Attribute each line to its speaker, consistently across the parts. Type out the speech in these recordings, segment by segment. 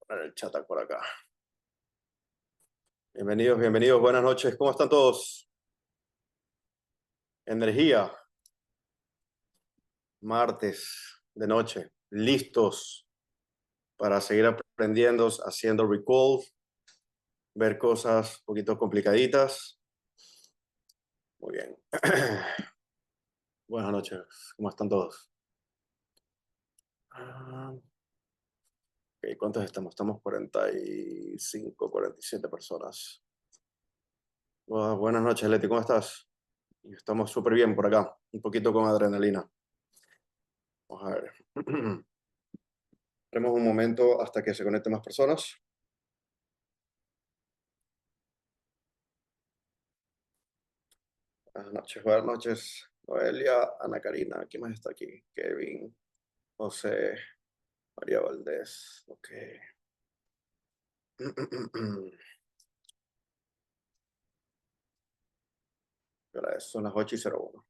Speaker 1: Poner el chat por acá. Bienvenidos, bienvenidos, buenas noches. ¿Cómo están todos? Energía. Martes de noche. Listos para seguir aprendiendo, haciendo recall, ver cosas un poquito complicaditas. Muy bien. Buenas noches. ¿Cómo están todos? Okay, ¿cuántos estamos? Estamos 45, 47 personas. Buenas noches, Leti. ¿Cómo estás? Estamos súper bien por acá. Un poquito con adrenalina. Vamos a ver. Tenemos un momento hasta que se conecten más personas. Buenas noches, Noelia, Ana Karina, ¿quién más está aquí? Kevin, José, María Valdés, ok. Ahora son las 8:01.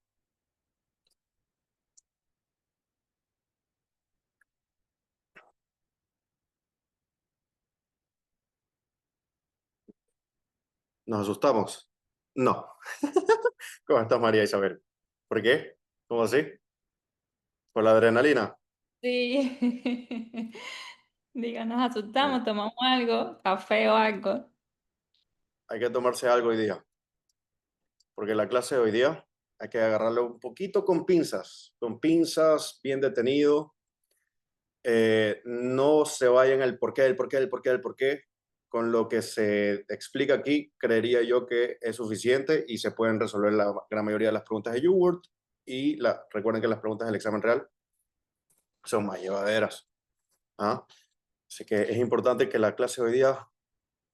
Speaker 1: ¿Nos asustamos? No. ¿Cómo estás, María Isabel? ¿Por qué? ¿Cómo así? ¿Por la adrenalina?
Speaker 2: Sí. Digo, nos
Speaker 1: Bueno,
Speaker 2: asustamos, tomamos algo, café o algo.
Speaker 1: hay que tomarse algo hoy día, porque la clase de hoy día hay que agarrarlo un poquito con pinzas, bien detenido. No se vayan el porqué, el porqué, el porqué, el porqué. Con lo que se explica aquí, creería yo que es suficiente y se pueden resolver la gran mayoría de las preguntas de YouWord. Y recuerden que las preguntas del examen real son más llevaderas. ¿Ah? Así que es importante que la clase de hoy día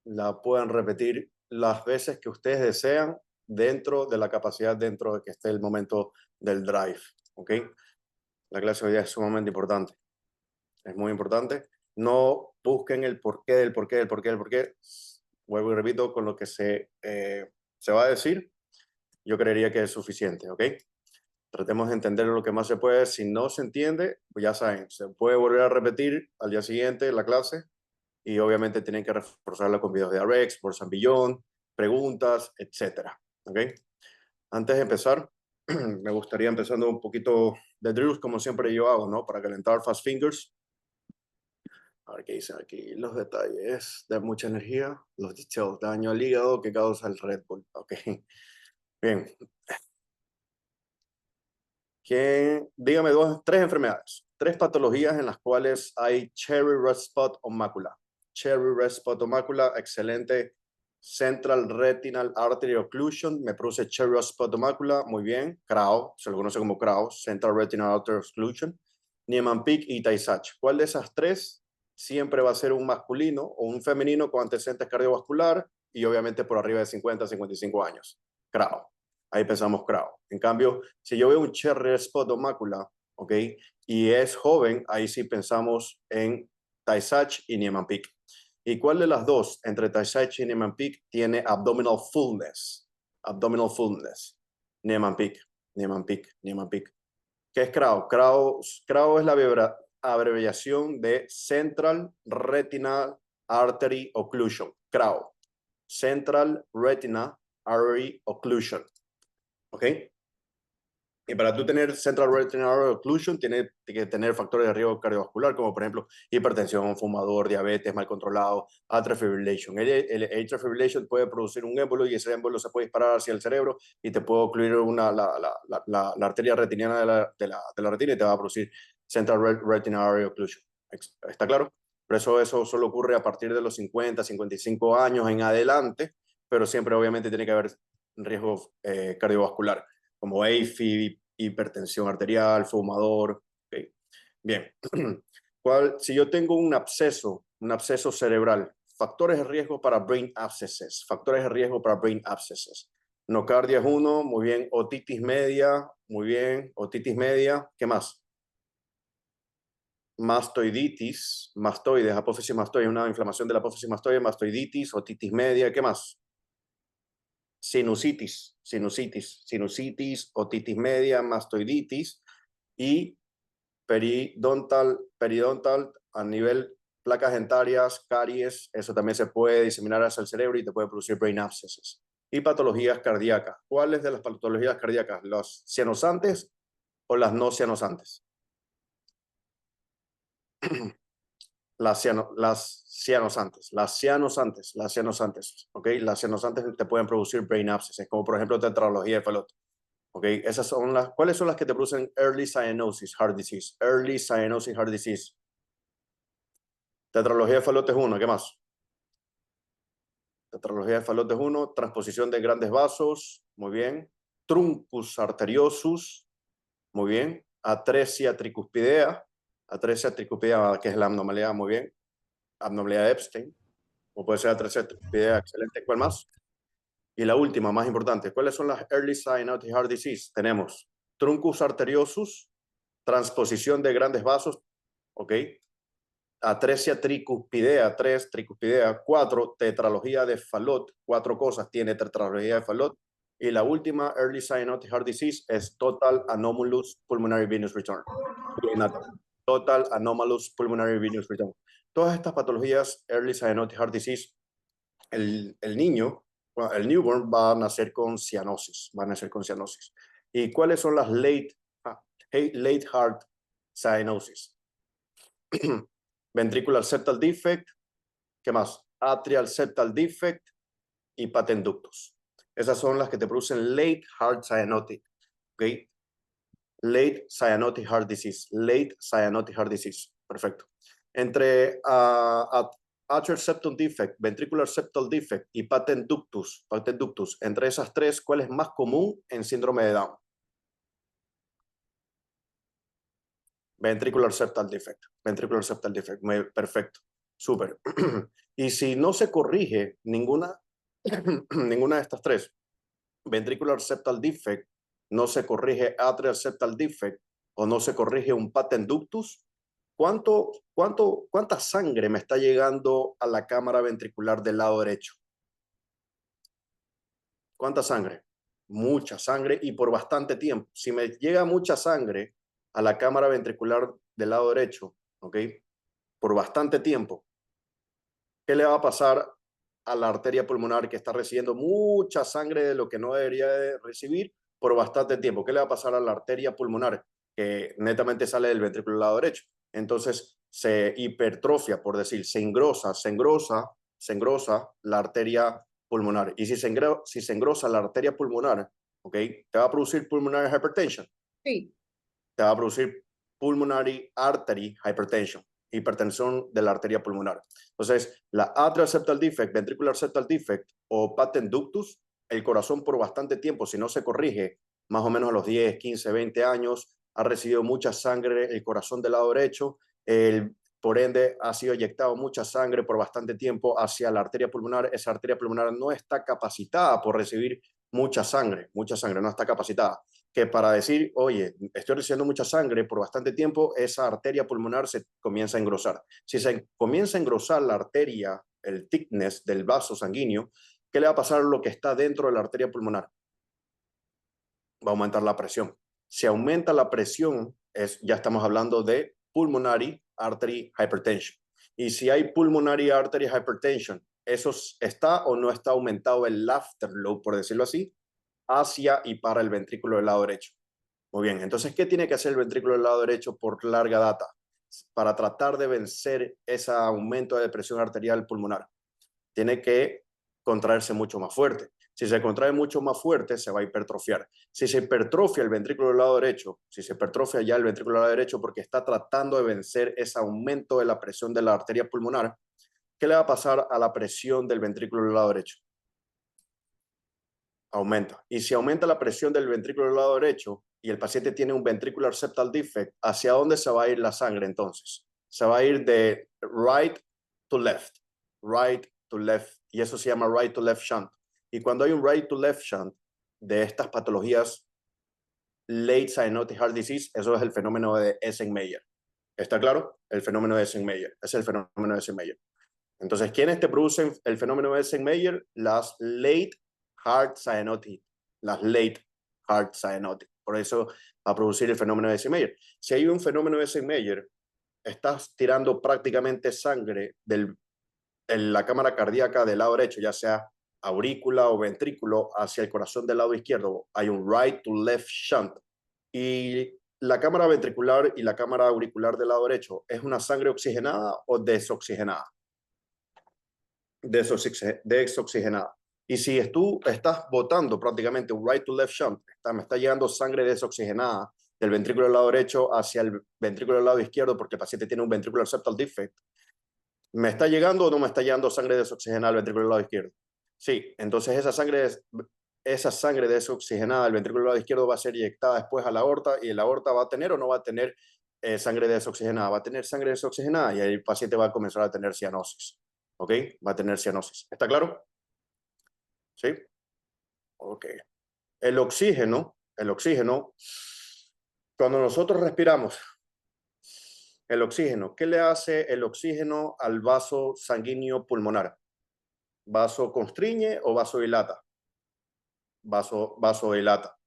Speaker 1: la puedan repetir las veces que ustedes desean dentro de la capacidad, dentro de que esté el momento del drive. ¿Ok? La clase de hoy día es sumamente importante. Es muy importante. No busquen el porqué del porqué del porqué del porqué. Vuelvo y repito, con lo que se va a decir, yo creería que es suficiente, ¿ok? Tratemos de entender lo que más se puede. Si no se entiende, pues ya saben, se puede volver a repetir al día siguiente la clase y obviamente tienen que reforzarla con videos de RX, por Beyond, preguntas, etcétera, ¿ok? Antes de empezar, me gustaría empezando un poquito de drills, como siempre yo hago, ¿no? Para calentar fast fingers. A ver qué dicen aquí. Los detalles de mucha energía. Los details. Daño al hígado que causa el Red Bull. Ok. Bien. Dígame tres enfermedades. Tres patologías en las cuales hay cherry red spot o mácula. Cherry red spot o mácula. Excelente. Central Retinal Artery Occlusion. Me produce cherry red spot o mácula. Muy bien. CRAO. Se lo conoce como CRAO. Central Retinal Artery Occlusion. Niemann-Pick y Tay-Sachs. ¿Cuál de esas tres siempre va a ser un masculino o un femenino con antecedentes cardiovascular y obviamente por arriba de 50, 55 años? CRAO. Ahí pensamos CRAO. En cambio, si yo veo un cherry spot o mácula, ¿ok? Y es joven, ahí sí pensamos en Tay-Sachs y Niemann-Pick. ¿Y cuál de las dos, entre Tay-Sachs y Niemann-Pick, tiene abdominal fullness? Abdominal fullness. Niemann-Pick, Niemann-Pick, Niemann-Pick. ¿Qué es CRAO? CRAO es la abreviación de Central Retinal Artery Occlusion. CRAO. Central Retina Artery Occlusion. ¿Ok? Y para tú tener Central Retinal Occlusion, tienes que tener factores de riesgo cardiovascular, como por ejemplo hipertensión, fumador, diabetes mal controlado, atrial fibrillation. El atrial fibrillation puede producir un émbolo y ese émbolo se puede disparar hacia el cerebro y te puede ocluir la arteria retiniana de la retina y te va a producir Central Retinal Artery Occlusion. ¿Está claro? Por eso solo ocurre a partir de los 50, 55 años en adelante, pero siempre obviamente tiene que haber riesgo cardiovascular como AFib, hipertensión arterial, fumador. Okay. Bien. Si yo tengo un absceso cerebral, factores de riesgo para brain abscesses, factores de riesgo para brain abscesses. Nocardia es uno, muy bien. Otitis media, muy bien. Otitis media, ¿qué más? Mastoiditis, mastoides, apófisis mastoide, una inflamación de la apófisis mastoide, mastoiditis, otitis media, ¿qué más? Sinusitis, otitis media, mastoiditis y periodontal a nivel placas dentarias, caries, eso también se puede diseminar hacia el cerebro y te puede producir brain abscesses. Y patologías cardíacas. ¿Cuáles de las patologías cardíacas? ¿Las cianosantes o las no cianosantes? Las cianosantes, ¿ok? Las cianosantes te pueden producir brain abscesses, como por ejemplo tetralogía de Fallot, ¿ok? Esas son ¿cuáles son las que te producen early cyanosis heart disease? Early cyanosis heart disease. Tetralogía de Fallot es uno, ¿qué más? Tetralogía de Fallot es uno, transposición de grandes vasos, muy bien. Truncus arteriosus, muy bien. Atresia tricuspidea, que es la abnormalidad, muy bien. Abnormalidad de Epstein, o puede ser atresia tricuspidea, excelente. ¿Cuál más? Y la última, más importante, ¿cuáles son las early cyanotic heart disease? Tenemos truncus arteriosus, transposición de grandes vasos, ¿ok? Atresia tricuspidea, 3, tricuspidea, 4, tetralogía de Fallot, 4 cosas tiene tetralogía de Fallot. Y la última, early cyanotic heart disease, es total anomalous pulmonary venous return. Total anomalous pulmonary venous return. Todas estas patologías, early cyanotic heart disease, el niño, el newborn va a nacer con cianosis, ¿Y cuáles son las late heart cyanosis? Ventricular septal defect, ¿qué más? Atrial septal defect y patent ductus. Esas son las que te producen late heart cyanotic, ¿ok? Late cyanotic heart disease, perfecto. Entre atrial septal defect, ventricular septal defect y patent ductus, entre esas tres, ¿cuál es más común en síndrome de Down? Ventricular septal defect, perfecto, súper. Y si no se corrige ninguna de estas tres, ventricular septal defect, no se corrige atrial septal defect o no se corrige un patent ductus, ¿cuánta sangre me está llegando a la cámara ventricular del lado derecho? ¿Cuánta sangre? Mucha sangre y por bastante tiempo. Si me llega mucha sangre a la cámara ventricular del lado derecho, ¿ok? Por bastante tiempo, ¿qué le va a pasar a la arteria pulmonar que está recibiendo mucha sangre de lo que no debería de recibir por bastante tiempo? ¿Qué le va a pasar a la arteria pulmonar que netamente sale del ventrículo del lado derecho? Entonces se hipertrofia, por decir, se engrosa la arteria pulmonar. Y si se engrosa la arteria pulmonar, ¿ok? Te va a producir pulmonary hypertension.
Speaker 2: Sí.
Speaker 1: Te va a producir pulmonary artery hypertension, hipertensión de la arteria pulmonar. Entonces, la atrial septal defect, ventricular septal defect o patent ductus, el corazón por bastante tiempo, si no se corrige, más o menos a los 10, 15, 20 años, ha recibido mucha sangre el corazón del lado derecho, por ende ha sido inyectado mucha sangre por bastante tiempo hacia la arteria pulmonar. Esa arteria pulmonar no está capacitada por recibir mucha sangre, no está capacitada. Que para decir, oye, estoy recibiendo mucha sangre por bastante tiempo, esa arteria pulmonar se comienza a engrosar. Si se comienza a engrosar la arteria, el thickness del vaso sanguíneo, ¿qué le va a pasar a lo que está dentro de la arteria pulmonar? Va a aumentar la presión. Si aumenta la presión, ya estamos hablando de pulmonary artery hypertension. Y si hay pulmonary artery hypertension, ¿eso está o no está aumentado el afterload, por decirlo así, hacia y para el ventrículo del lado derecho? Muy bien, entonces, ¿qué tiene que hacer el ventrículo del lado derecho por larga data para tratar de vencer ese aumento de presión arterial pulmonar? Tiene que contraerse mucho más fuerte. Si se contrae mucho más fuerte, se va a hipertrofiar. Si se hipertrofia el ventrículo del lado derecho, porque está tratando de vencer ese aumento de la presión de la arteria pulmonar, ¿qué le va a pasar a la presión del ventrículo del lado derecho? Aumenta. Y si aumenta la presión del ventrículo del lado derecho y el paciente tiene un ventricular septal defect, ¿hacia dónde se va a ir la sangre entonces? Se va a ir de right to left, y eso se llama right to left shunt. Y cuando hay un right to left shunt de estas patologías late cyanotic heart disease, eso es el fenómeno de Eisenmenger. ¿Está claro? El fenómeno de Eisenmenger. Es el fenómeno de Eisenmenger. Entonces, ¿quiénes te producen el fenómeno de Eisenmenger? Las late heart cyanotic. Por eso va a producir el fenómeno de Eisenmenger. Si hay un fenómeno de Eisenmenger, estás tirando prácticamente sangre en la cámara cardíaca del lado derecho, ya sea aurícula o ventrículo, hacia el corazón del lado izquierdo. Hay un right to left shunt. Y la cámara ventricular y la cámara auricular del lado derecho, ¿es una sangre oxigenada o desoxigenada? Desoxigenada. Y si tú estás botando prácticamente un right to left shunt, me está llegando sangre desoxigenada del ventrículo del lado derecho hacia el ventrículo del lado izquierdo porque el paciente tiene un ventricular septal defect, ¿me está llegando o no me está llegando sangre desoxigenada al ventrículo del lado izquierdo? Sí, entonces esa sangre desoxigenada al ventrículo del lado izquierdo va a ser inyectada después a la aorta, y la aorta va a tener o no va a tener sangre desoxigenada. Va a tener sangre desoxigenada y ahí el paciente va a comenzar a tener cianosis. ¿Ok? Va a tener cianosis. ¿Está claro? ¿Sí? Ok. El oxígeno, cuando nosotros respiramos, el oxígeno, ¿qué le hace el oxígeno al vaso sanguíneo pulmonar? ¿Vaso constriñe o vasodilata? Vasodilata.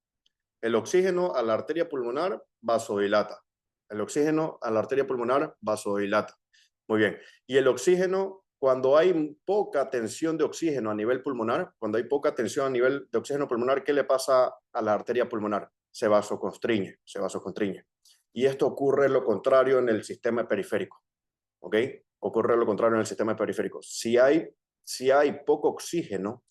Speaker 1: El oxígeno a la arteria pulmonar, vasodilata. El oxígeno a la arteria pulmonar, vasodilata. Muy bien. Y el oxígeno, cuando hay poca tensión de oxígeno a nivel pulmonar, cuando hay poca tensión a nivel de oxígeno pulmonar, ¿qué le pasa a la arteria pulmonar? Se vasoconstriñe, se vasoconstriñe. Y esto ocurre lo contrario en el sistema periférico. ¿Ok? Ocurre lo contrario en el sistema periférico. Si hay poco oxígeno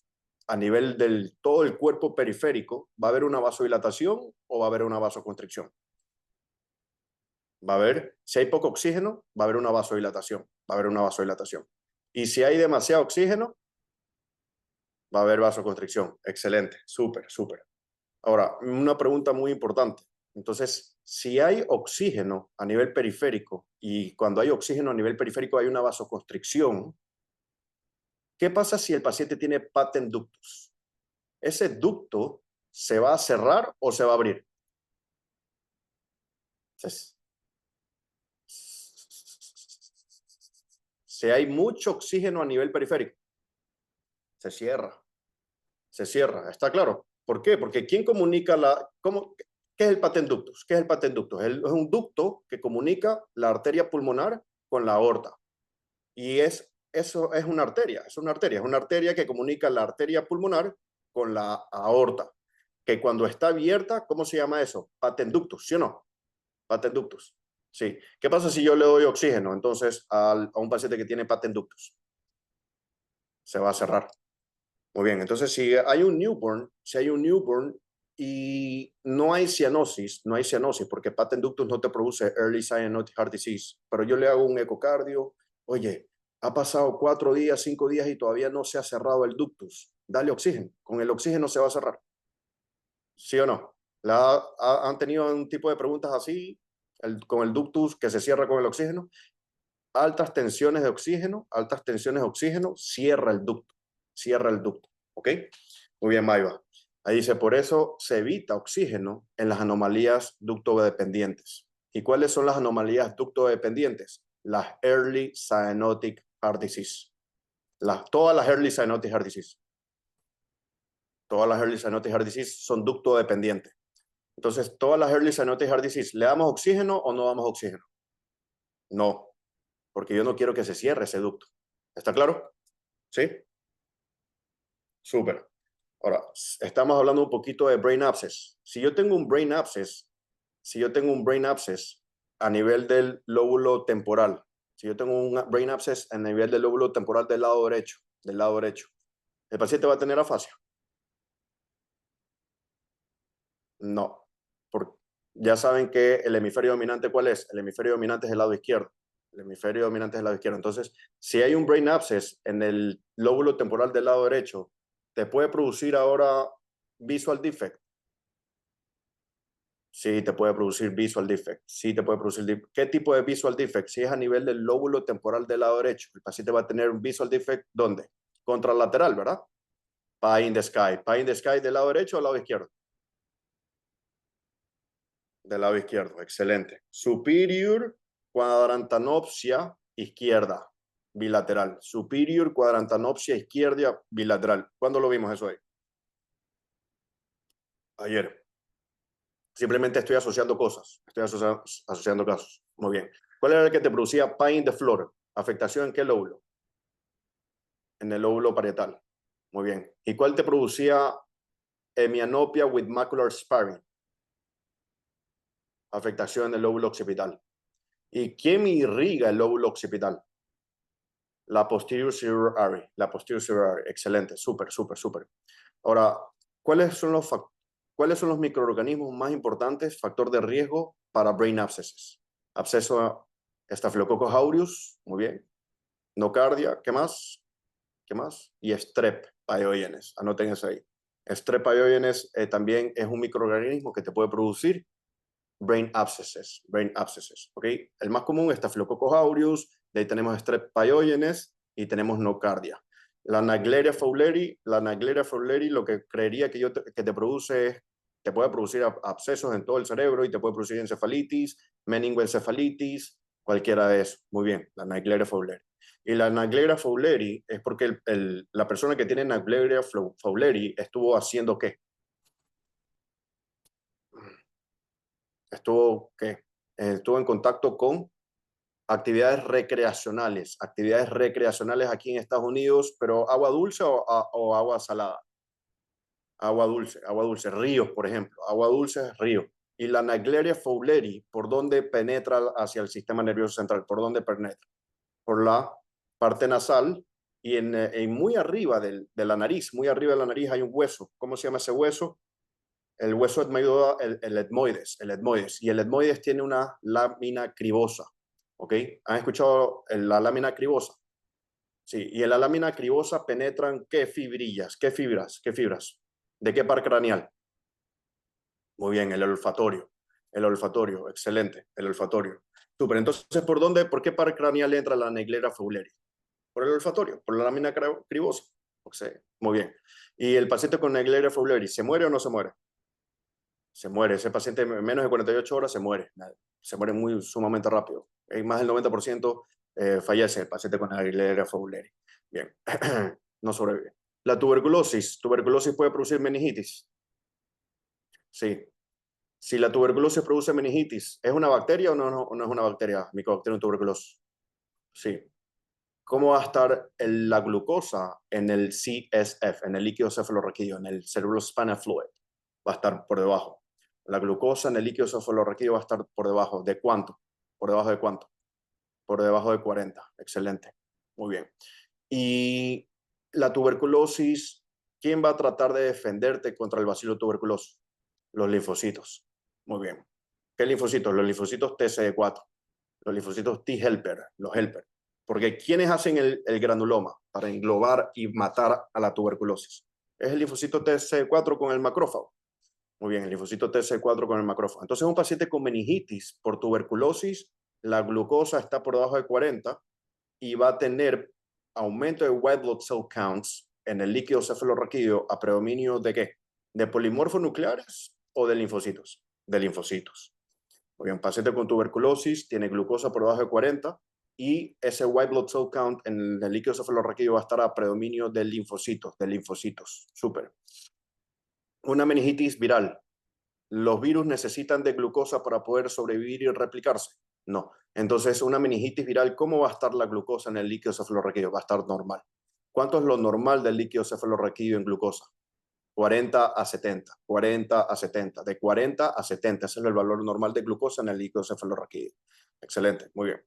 Speaker 1: a nivel del todo el cuerpo periférico, ¿va a haber una vasodilatación o va a haber una vasoconstricción? Va a haber, si hay poco oxígeno, va a haber una vasodilatación, va a haber una vasodilatación. Y si hay demasiado oxígeno, va a haber vasoconstricción. Excelente, súper, súper. Ahora, una pregunta muy importante. Entonces, si hay oxígeno a nivel periférico y cuando hay oxígeno a nivel periférico hay una vasoconstricción, ¿qué pasa si el paciente tiene patent ductus? ¿Ese ducto se va a cerrar o se va a abrir? Entonces, si hay mucho oxígeno a nivel periférico, se cierra, ¿está claro? ¿Por qué? Porque ¿quién comunica qué es el patent ductus? ¿Qué es el patent ductus? Es un ducto que comunica la arteria pulmonar con la aorta. Y eso es una arteria, es una arteria que comunica la arteria pulmonar con la aorta, que cuando está abierta, ¿cómo se llama eso? Patent ductus, ¿sí o no? Patent ductus. Sí. ¿Qué pasa si yo le doy oxígeno entonces a un paciente que tiene patent ductus? Se va a cerrar. Muy bien. Entonces, si hay un newborn y no hay cianosis porque patent ductus no te produce early cyanotic heart disease, pero yo le hago un ecocardio, oye, ha pasado 4 días, 5 días y todavía no se ha cerrado el ductus. Dale oxígeno. Con el oxígeno se va a cerrar. ¿Sí o no? ¿Han tenido un tipo de preguntas así con el ductus que se cierra con el oxígeno? Altas tensiones de oxígeno, cierra el ducto, ¿ok? Muy bien, Maiva. Ahí dice, por eso se evita oxígeno en las anomalías ducto-dependientes. ¿Y cuáles son las anomalías ducto-dependientes? Las Early Cyanotic Heart Disease. Todas las Early Cyanotic Heart Disease. Todas las Early Cyanotic Heart Disease son ducto-dependientes. Entonces, todas las Early Cyanotic Heart Disease, ¿le damos oxígeno o no damos oxígeno? No, porque yo no quiero que se cierre ese ducto. ¿Está claro? ¿Sí? Súper. Ahora, estamos hablando un poquito de brain abscess. Si yo tengo un brain abscess a nivel del lóbulo temporal, si yo tengo un brain abscess a nivel del lóbulo temporal del lado derecho, ¿el paciente va a tener afasia? No. Ya saben que el hemisferio dominante, ¿cuál es? El hemisferio dominante es el lado izquierdo. Entonces, si hay un brain abscess en el lóbulo temporal del lado derecho, ¿te puede producir ahora visual defect? Sí, te puede producir visual defect. ¿Qué tipo de visual defect? Si es a nivel del lóbulo temporal del lado derecho, el paciente va a tener un visual defect, ¿dónde? Contralateral, ¿verdad? Pie in the sky. Pie in the sky del lado derecho o del lado izquierdo? Del lado izquierdo, excelente. Superior cuadrantanopsia izquierda, bilateral. Superior cuadrantanopsia izquierda, bilateral. ¿Cuándo lo vimos eso ahí? Ayer. Simplemente estoy asociando cosas, asociando casos. Muy bien. ¿Cuál era el que te producía pie in the floor? ¿Afectación en qué lóbulo? En el lóbulo parietal. Muy bien. ¿Y cuál te producía hemianopia with macular sparring? Afectación en el lóbulo occipital. ¿Y quién me irriga el lóbulo occipital? La posterior cerebral artery. La posterior cerebral artery. Excelente. Súper, súper, súper. Ahora, ¿cuáles son los microorganismos más importantes, factor de riesgo para brain abscesses? Absceso a Staphylococcus aureus, muy bien. Nocardia, ¿qué más? ¿Qué más? Y Strep pyogenes, anoten eso ahí. Strep pyogenes también es un microorganismo que te puede producir brain abscesses, ¿ok? El más común es Staphylococcus aureus, de ahí tenemos Strep pyogenes y tenemos nocardia. La Naegleria fowleri lo que creería que te produce es, te puede producir abscesos en todo el cerebro y te puede producir encefalitis, meningoencefalitis, cualquiera de eso. Muy bien, la Naegleria fowleri. Y la Naegleria fowleri es porque la persona que tiene Naegleria fowleri estuvo haciendo ¿qué? Estuvo en contacto con actividades recreacionales aquí en Estados Unidos, pero agua dulce o agua salada. Agua dulce, ríos, por ejemplo, agua dulce, río. Y la Naegleria fowleri, ¿por dónde penetra hacia el sistema nervioso central? ¿Por dónde penetra? Por la parte nasal y muy arriba de la nariz, muy arriba de la nariz hay un hueso. ¿Cómo se llama ese hueso? El hueso etmoideo, el etmoides. Y el etmoides tiene una lámina cribosa. ¿Ok? ¿Han escuchado la lámina cribosa? Sí, y en la lámina cribosa penetran ¿qué fibrillas? ¿Qué fibras? ¿Qué fibras? ¿De qué par craneal? Muy bien, el olfatorio. El olfatorio, excelente, el olfatorio. Súper, entonces, ¿por qué par craneal entra la Naegleria fowleri? Por el olfatorio, por la lámina cribosa. Muy bien. ¿Y el paciente con Naegleria fowleri se muere o no se muere? Se muere. Ese paciente en menos de 48 horas se muere. Se muere muy sumamente rápido. Más del 90% fallece el paciente con Naegleria fowleri. Bien, no sobrevive. La tuberculosis puede producir meningitis. Sí. Si la tuberculosis produce meningitis, ¿es una bacteria o no es una bacteria? Mycobacterium tuberculosis. Sí. ¿Cómo va a estar la glucosa en el CSF, en el líquido cefalorraquídeo, en el cerebrospinal fluid? Va a estar por debajo. La glucosa en el líquido cefalorraquídeo va a estar por debajo. ¿De cuánto? ¿Por debajo de cuánto? Por debajo de 40. Excelente. Muy bien. Y la tuberculosis, ¿quién va a tratar de defenderte contra el bacilo tuberculoso? Los linfocitos. Muy bien. ¿Qué linfocitos? Los linfocitos TCD4, los linfocitos T-helper, los helper. Porque ¿quiénes hacen el granuloma para englobar y matar a la tuberculosis? Es el linfocito TCD4 con el macrófago. Muy bien, el linfocito TCD4 con el macrófago. Entonces, un paciente con meningitis por tuberculosis, la glucosa está por debajo de 40 y va a tener aumento de white blood cell counts en el líquido cefalorraquídeo a predominio de ¿qué? ¿De polimorfos nucleares o de linfocitos? De linfocitos. Muy bien, paciente con tuberculosis tiene glucosa por debajo de 40 y ese white blood cell count en el líquido cefalorraquídeo va a estar a predominio de linfocitos. Súper. Una meningitis viral. ¿Los virus necesitan de glucosa para poder sobrevivir y replicarse? No. Entonces, una meningitis viral, ¿cómo va a estar la glucosa en el líquido cefalorraquídeo? Va a estar normal. ¿Cuánto es lo normal del líquido cefalorraquídeo en glucosa? 40 a 70, 40 a 70, de 40 a 70, ese es el valor normal de glucosa en el líquido cefalorraquídeo. Excelente, muy bien.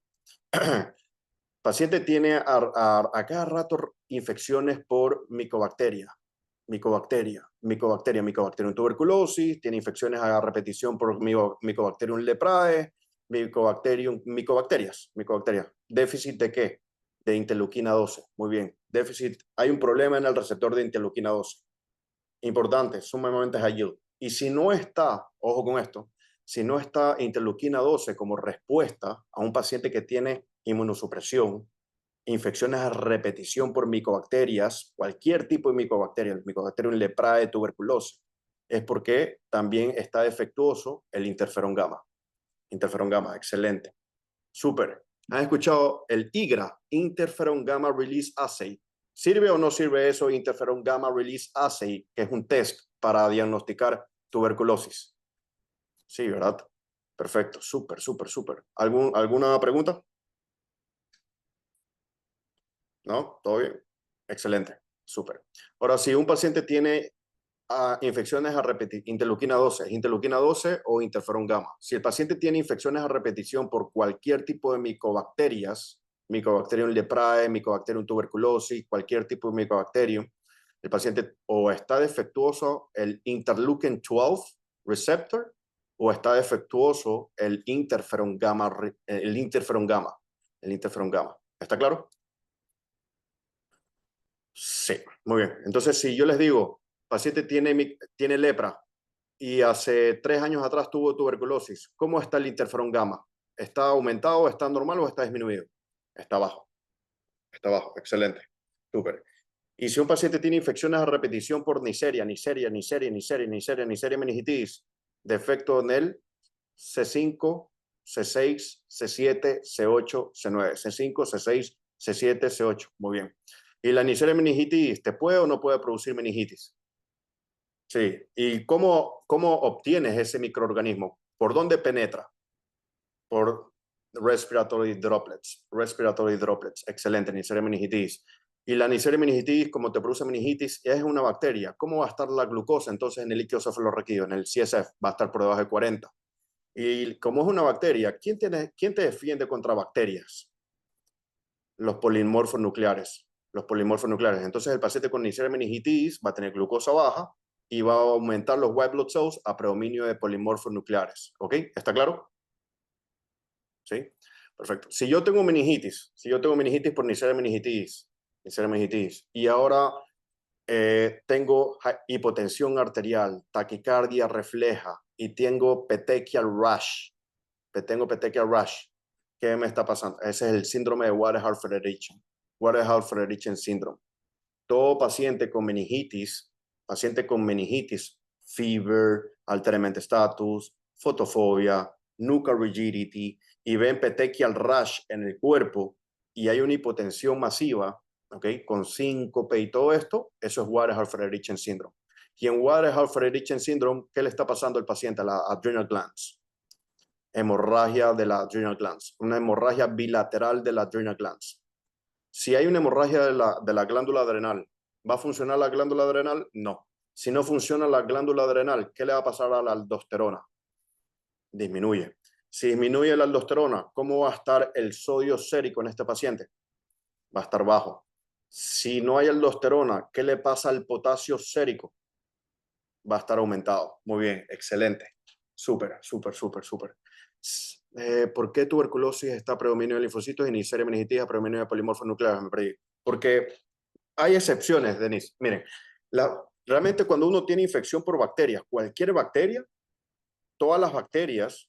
Speaker 1: Paciente tiene a cada rato infecciones por Mycobacterium tuberculosis, tiene infecciones a repetición por Mycobacterium leprae, mycobacterias. ¿Déficit de qué? De interleuquina 12. Muy bien. Déficit, hay un problema en el receptor de interleuquina 12. Importante, sumamente high yield. Y si no está, ojo con esto, si no está interleuquina 12 como respuesta a un paciente que tiene inmunosupresión, infecciones a repetición por micobacterias, cualquier tipo de micobacteria, el Mycobacterium leprae, tuberculosis, es porque también está defectuoso el interferón gamma. Interferón gamma, excelente. Súper. ¿Han escuchado el IGRA, Interferon Gamma Release Assay? ¿Sirve o no sirve eso, Interferon Gamma Release Assay, que es un test para diagnosticar tuberculosis? Sí, ¿verdad? Perfecto, súper, súper, súper. ¿Alguna pregunta? ¿No? ¿Todo bien? Excelente, súper. Ahora, si un paciente tiene infecciones a repetición, interleuquina 12, ¿es interleuquina 12 o interferón gamma? Si el paciente tiene infecciones a repetición por cualquier tipo de micobacterias, Mycobacterium leprae, Mycobacterium tuberculosis, cualquier tipo de micobacterium, el paciente o está defectuoso el interleukin 12 receptor o está defectuoso el interferón gamma, el interferón gamma. ¿Está claro? Sí, muy bien. Entonces, si yo les digo, paciente tiene lepra y hace 3 años atrás tuvo tuberculosis, ¿cómo está el interferón gamma? ¿Está aumentado, está normal o está disminuido? Está bajo, está bajo, excelente, súper. Y si un paciente tiene infecciones a repetición por Neisseria meningitis, defecto en el C5, C6, C7, C8, C9, C5, C6, C7, C8, muy bien. ¿Y la Neisseria meningitis te puede o no puede producir meningitis? Sí. ¿Y cómo obtienes ese microorganismo? ¿Por dónde penetra? Por respiratory droplets. Respiratory droplets. Excelente, Neisseria meningitis. Y la Neisseria meningitis, como te produce meningitis, es una bacteria. ¿Cómo va a estar la glucosa entonces en el líquido cefalorraquídeo, en el CSF? Va a estar por debajo de 40. Y como es una bacteria, ¿quién te defiende contra bacterias? Los polimorfos nucleares. Los polimorfos nucleares. Entonces el paciente con Neisseria meningitis va a tener glucosa baja y va a aumentar los white blood cells a predominio de polimorfos nucleares. ¿Ok? ¿Está claro? ¿Sí? Perfecto. Si yo tengo meningitis por Neisseria meningitis, y ahora tengo hipotensión arterial, taquicardia refleja y tengo petechial rash. ¿Qué me está pasando? Ese es el síndrome de Waterhouse-Friderichsen. Waterhouse-Friderichsen syndrome. Todo paciente con meningitis, fever, alterement status, fotofobia, nuchal rigidity, y ven petechial rash en el cuerpo y hay una hipotensión masiva, ¿ok? Con síncope y todo esto, eso es Waterhouse-Friderichsen syndrome. Y en Waterhouse-Friderichsen syndrome, ¿qué le está pasando al paciente? A la adrenal glands. Hemorragia de la adrenal glands, una hemorragia bilateral de la adrenal glands. Si hay una hemorragia de la glándula adrenal, ¿va a funcionar la glándula adrenal? No. Si no funciona la glándula adrenal, ¿qué le va a pasar a la aldosterona? Disminuye. Si disminuye la aldosterona, ¿cómo va a estar el sodio sérico en este paciente? Va a estar bajo. Si no hay aldosterona, ¿qué le pasa al potasio sérico? Va a estar aumentado. Muy bien, excelente. Súper, súper, súper, súper. ¿Por qué tuberculosis está a predominio de linfocitos y Neisseria meningitis a predominio de polimorfos nucleares? Me perdí. Porque hay excepciones, Denise. Miren, realmente cuando uno tiene infección por bacterias, cualquier bacteria, todas las bacterias,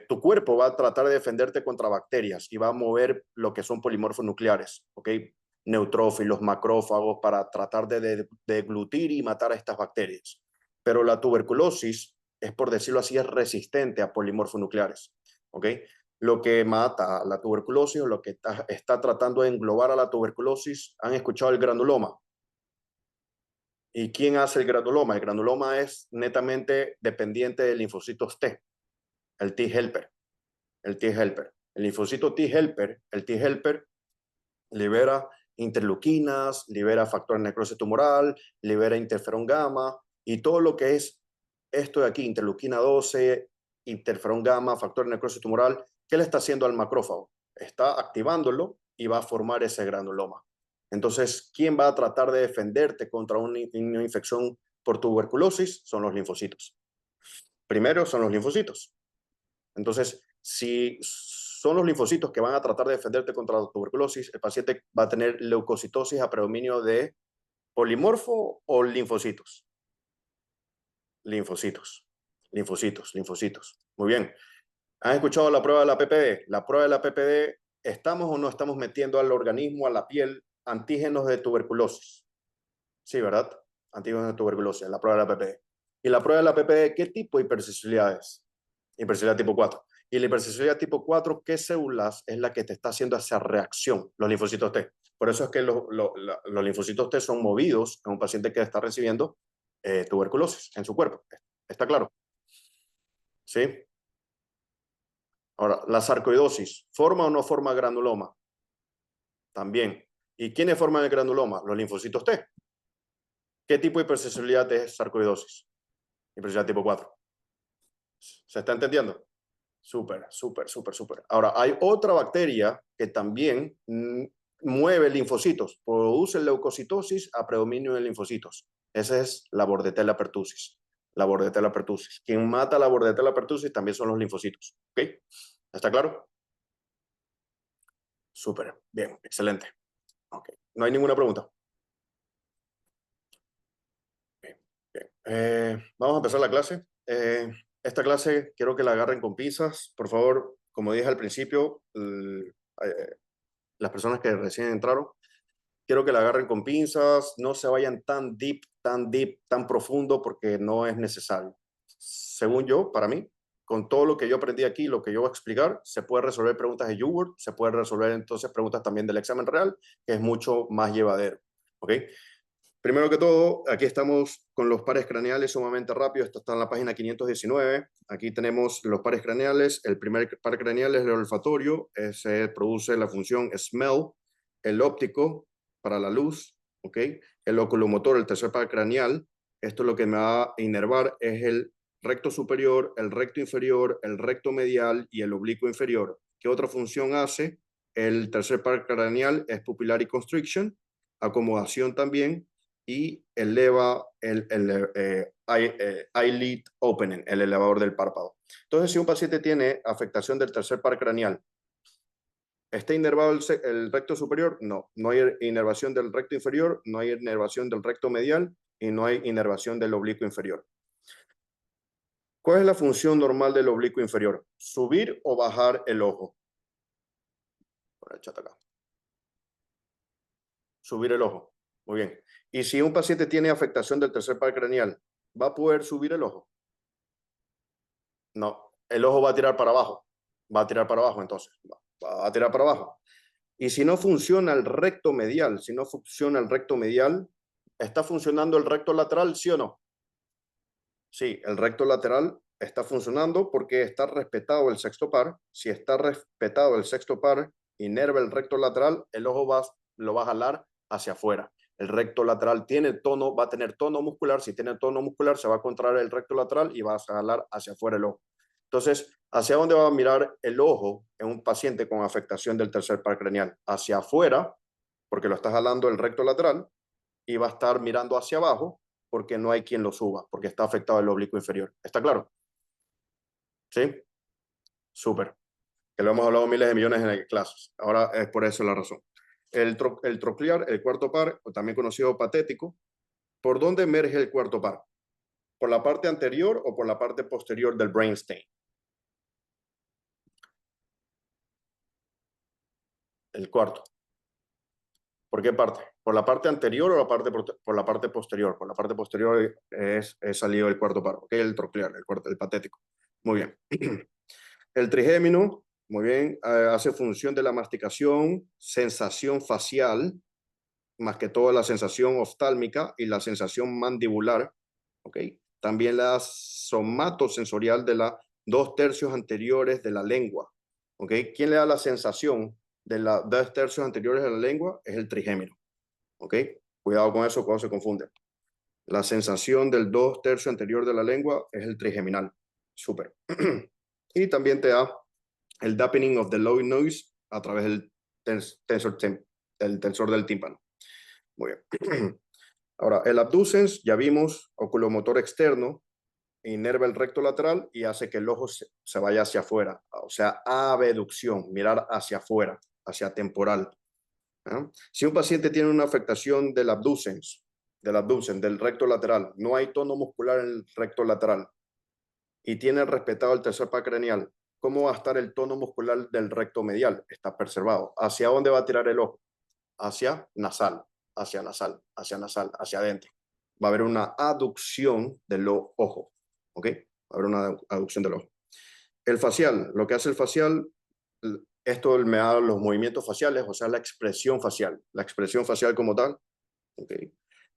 Speaker 1: tu cuerpo va a tratar de defenderte contra bacterias y va a mover lo que son polimorfos nucleares, ¿ok? Neutrófilos, macrófagos, para tratar de deglutir y matar a estas bacterias. Pero la tuberculosis es, por decirlo así, es resistente a polimorfos nucleares, ¿ok? Lo que mata a la tuberculosis o lo que está tratando de englobar a la tuberculosis, ¿han escuchado el granuloma? ¿Y quién hace el granuloma? El granuloma es netamente dependiente de linfocitos T, el T helper, el T helper. El linfocito T helper, el T helper libera interleuquinas, libera factor de necrosis tumoral, libera interferón gamma y todo lo que es esto de aquí, interleuquina 12, interferón gamma, factor de necrosis tumoral, ¿qué le está haciendo al macrófago? Está activándolo y va a formar ese granuloma. Entonces, ¿quién va a tratar de defenderte contra una infección por tuberculosis? Son los linfocitos. Primero son los linfocitos. Entonces, si son los linfocitos que van a tratar de defenderte contra la tuberculosis, el paciente va a tener leucocitosis a predominio de polimorfo o linfocitos. Linfocitos, linfocitos, linfocitos. Muy bien. ¿Han escuchado la prueba de la PPD? La prueba de la PPD, ¿estamos o no estamos metiendo al organismo, a la piel, antígenos de tuberculosis? Sí, ¿verdad? Antígenos de tuberculosis, la prueba de la PPD. ¿Y la prueba de la PPD qué tipo de hipersensibilidad es? Hipersensibilidad tipo 4. Y la hipersensibilidad tipo 4, ¿qué células es la que te está haciendo esa reacción? Los linfocitos T. Por eso es que los linfocitos T son movidos en un paciente que está recibiendo tuberculosis en su cuerpo. ¿Está claro? ¿Sí? Ahora, la sarcoidosis, ¿forma o no forma granuloma? También. ¿Y quiénes forman el granuloma? Los linfocitos T. ¿Qué tipo de hipersensibilidad es sarcoidosis? Hipersensibilidad tipo 4. ¿Se está entendiendo? Súper, súper, súper, súper. Ahora, hay otra bacteria que también mueve linfocitos, produce leucocitosis a predominio de linfocitos. Esa es la Bordetella pertussis. La Bordetella pertussis. Quien mata la Bordetella pertussis también son los linfocitos. ¿Ok? ¿Está claro? Súper, bien, excelente. Ok, no hay ninguna pregunta. Bien, bien. Vamos a empezar la clase. Esta clase quiero que la agarren con pinzas. Por favor, como dije al principio, las personas que recién entraron, quiero que la agarren con pinzas, no se vayan tan deep, tan profundo, porque no es necesario. Según yo, para mí, con todo lo que yo aprendí aquí, lo que yo voy a explicar, se puede resolver preguntas de YouWord, se puede resolver entonces preguntas también del examen real, que es mucho más llevadero. ¿Ok? Primero que todo, aquí estamos con los pares craneales sumamente rápido. Esto está en la página 519. Aquí tenemos los pares craneales. El primer par craneal es el olfatorio. Se produce la función smell. El óptico para la luz. ¿Ok? El oculomotor, el tercer par craneal. Esto lo que me va a inervar es el recto superior, el recto inferior, el recto medial y el oblicuo inferior. ¿Qué otra función hace? El tercer par craneal es pupillary constriction, acomodación también, y eleva el eyelid opening, el elevador del párpado. Entonces, si un paciente tiene afectación del tercer par craneal, ¿está inervado el recto superior? No, no hay inervación del recto inferior, no hay inervación del recto medial y no hay inervación del oblicuo inferior. ¿Cuál es la función normal del oblicuo inferior? ¿Subir o bajar el ojo? Por el chat acá. Subir el ojo. Muy bien. Y si un paciente tiene afectación del tercer par craneal, ¿va a poder subir el ojo? No, el ojo va a tirar para abajo. Va a tirar para abajo entonces. Va a tirar para abajo. Y si no funciona el recto medial, si no funciona el recto medial, ¿está funcionando el recto lateral, sí o no? Sí, el recto lateral está funcionando porque está respetado el sexto par. Si está respetado el sexto par, inerva el recto lateral, el ojo lo va a jalar hacia afuera. El recto lateral tiene tono, va a tener tono muscular. Si tiene tono muscular, se va a contraer el recto lateral y va a jalar hacia afuera el ojo. Entonces, ¿hacia dónde va a mirar el ojo en un paciente con afectación del tercer par craneal? Hacia afuera, porque lo está jalando el recto lateral, y va a estar mirando hacia abajo porque no hay quien lo suba, porque está afectado el oblicuo inferior. ¿Está claro? ¿Sí? Súper. Que lo hemos hablado miles de millones en clases. Ahora es por eso la razón. El troclear, el cuarto par, o también conocido patético, ¿por dónde emerge el cuarto par? ¿Por la parte anterior o por la parte posterior del brainstem? El cuarto. ¿Por qué parte? ¿Por la parte anterior o por la parte posterior? Por la parte posterior es salido el cuarto par. ¿Ok? El troclear, el patético. Muy bien. El trigémino, muy bien, hace función de la masticación, sensación facial, más que todo la sensación oftálmica y la sensación mandibular. ¿Ok? También la somatosensorial de las 2/3 anteriores de la lengua. ¿Ok? ¿Quién le da la sensación de las 2/3 anteriores de la lengua? Es el trigémino. ¿Ok? Cuidado con eso cuando se confunde. La sensación del 2/3 anterior de la lengua es el trigeminal. Súper. Y también te da el dampening of the low noise a través del tensor del tímpano. Muy bien. Ahora, el abducens, ya vimos, oculomotor externo, inerva el recto lateral y hace que el ojo se vaya hacia afuera, o sea, abducción, mirar hacia afuera, hacia temporal. Si un paciente tiene una afectación del abducens, del recto lateral, no hay tono muscular en el recto lateral y tiene respetado el tercer par craneal, ¿cómo va a estar el tono muscular del recto medial? Está preservado. ¿Hacia dónde va a tirar el ojo? Hacia nasal, hacia nasal, hacia nasal, hacia adentro. Va a haber una aducción del ojo, ¿ok? Va a haber una aducción del ojo. El facial, lo que hace el facial, esto me da los movimientos faciales, o sea, la expresión facial como tal, ¿ok?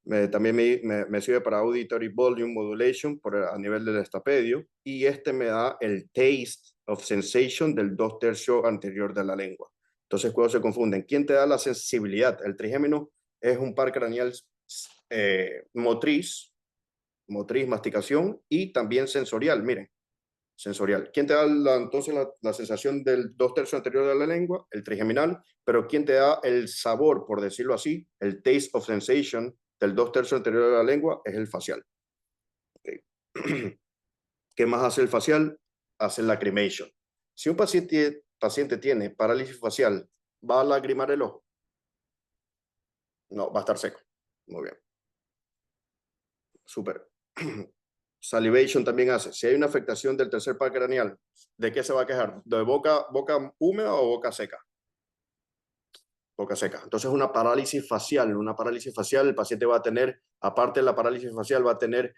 Speaker 1: También me sirve para auditory volume modulation a nivel del estapedio, y este me da el taste of sensation del 2/3 anterior de la lengua. Entonces, cuando se confunden, ¿quién te da la sensibilidad? El trigémino es un par craneal motriz, masticación, y también sensorial, miren, sensorial. ¿Quién te da entonces la sensación del 2/3 anterior de la lengua? El trigeminal. Pero ¿quién te da el sabor, por decirlo así, el taste of sensation del 2/3 anterior de la lengua? Es el facial. Okay. ¿Qué más hace el facial? Hace el lacrimation. Si un paciente tiene parálisis facial, ¿va a lagrimar el ojo? No, va a estar seco. Muy bien. Súper. Salivation también hace. Si hay una afectación del tercer par craneal, ¿de qué se va a quejar? ¿De boca húmeda o boca seca? Boca seca. Entonces, una parálisis facial. El paciente va a tener, aparte de la parálisis facial, va a tener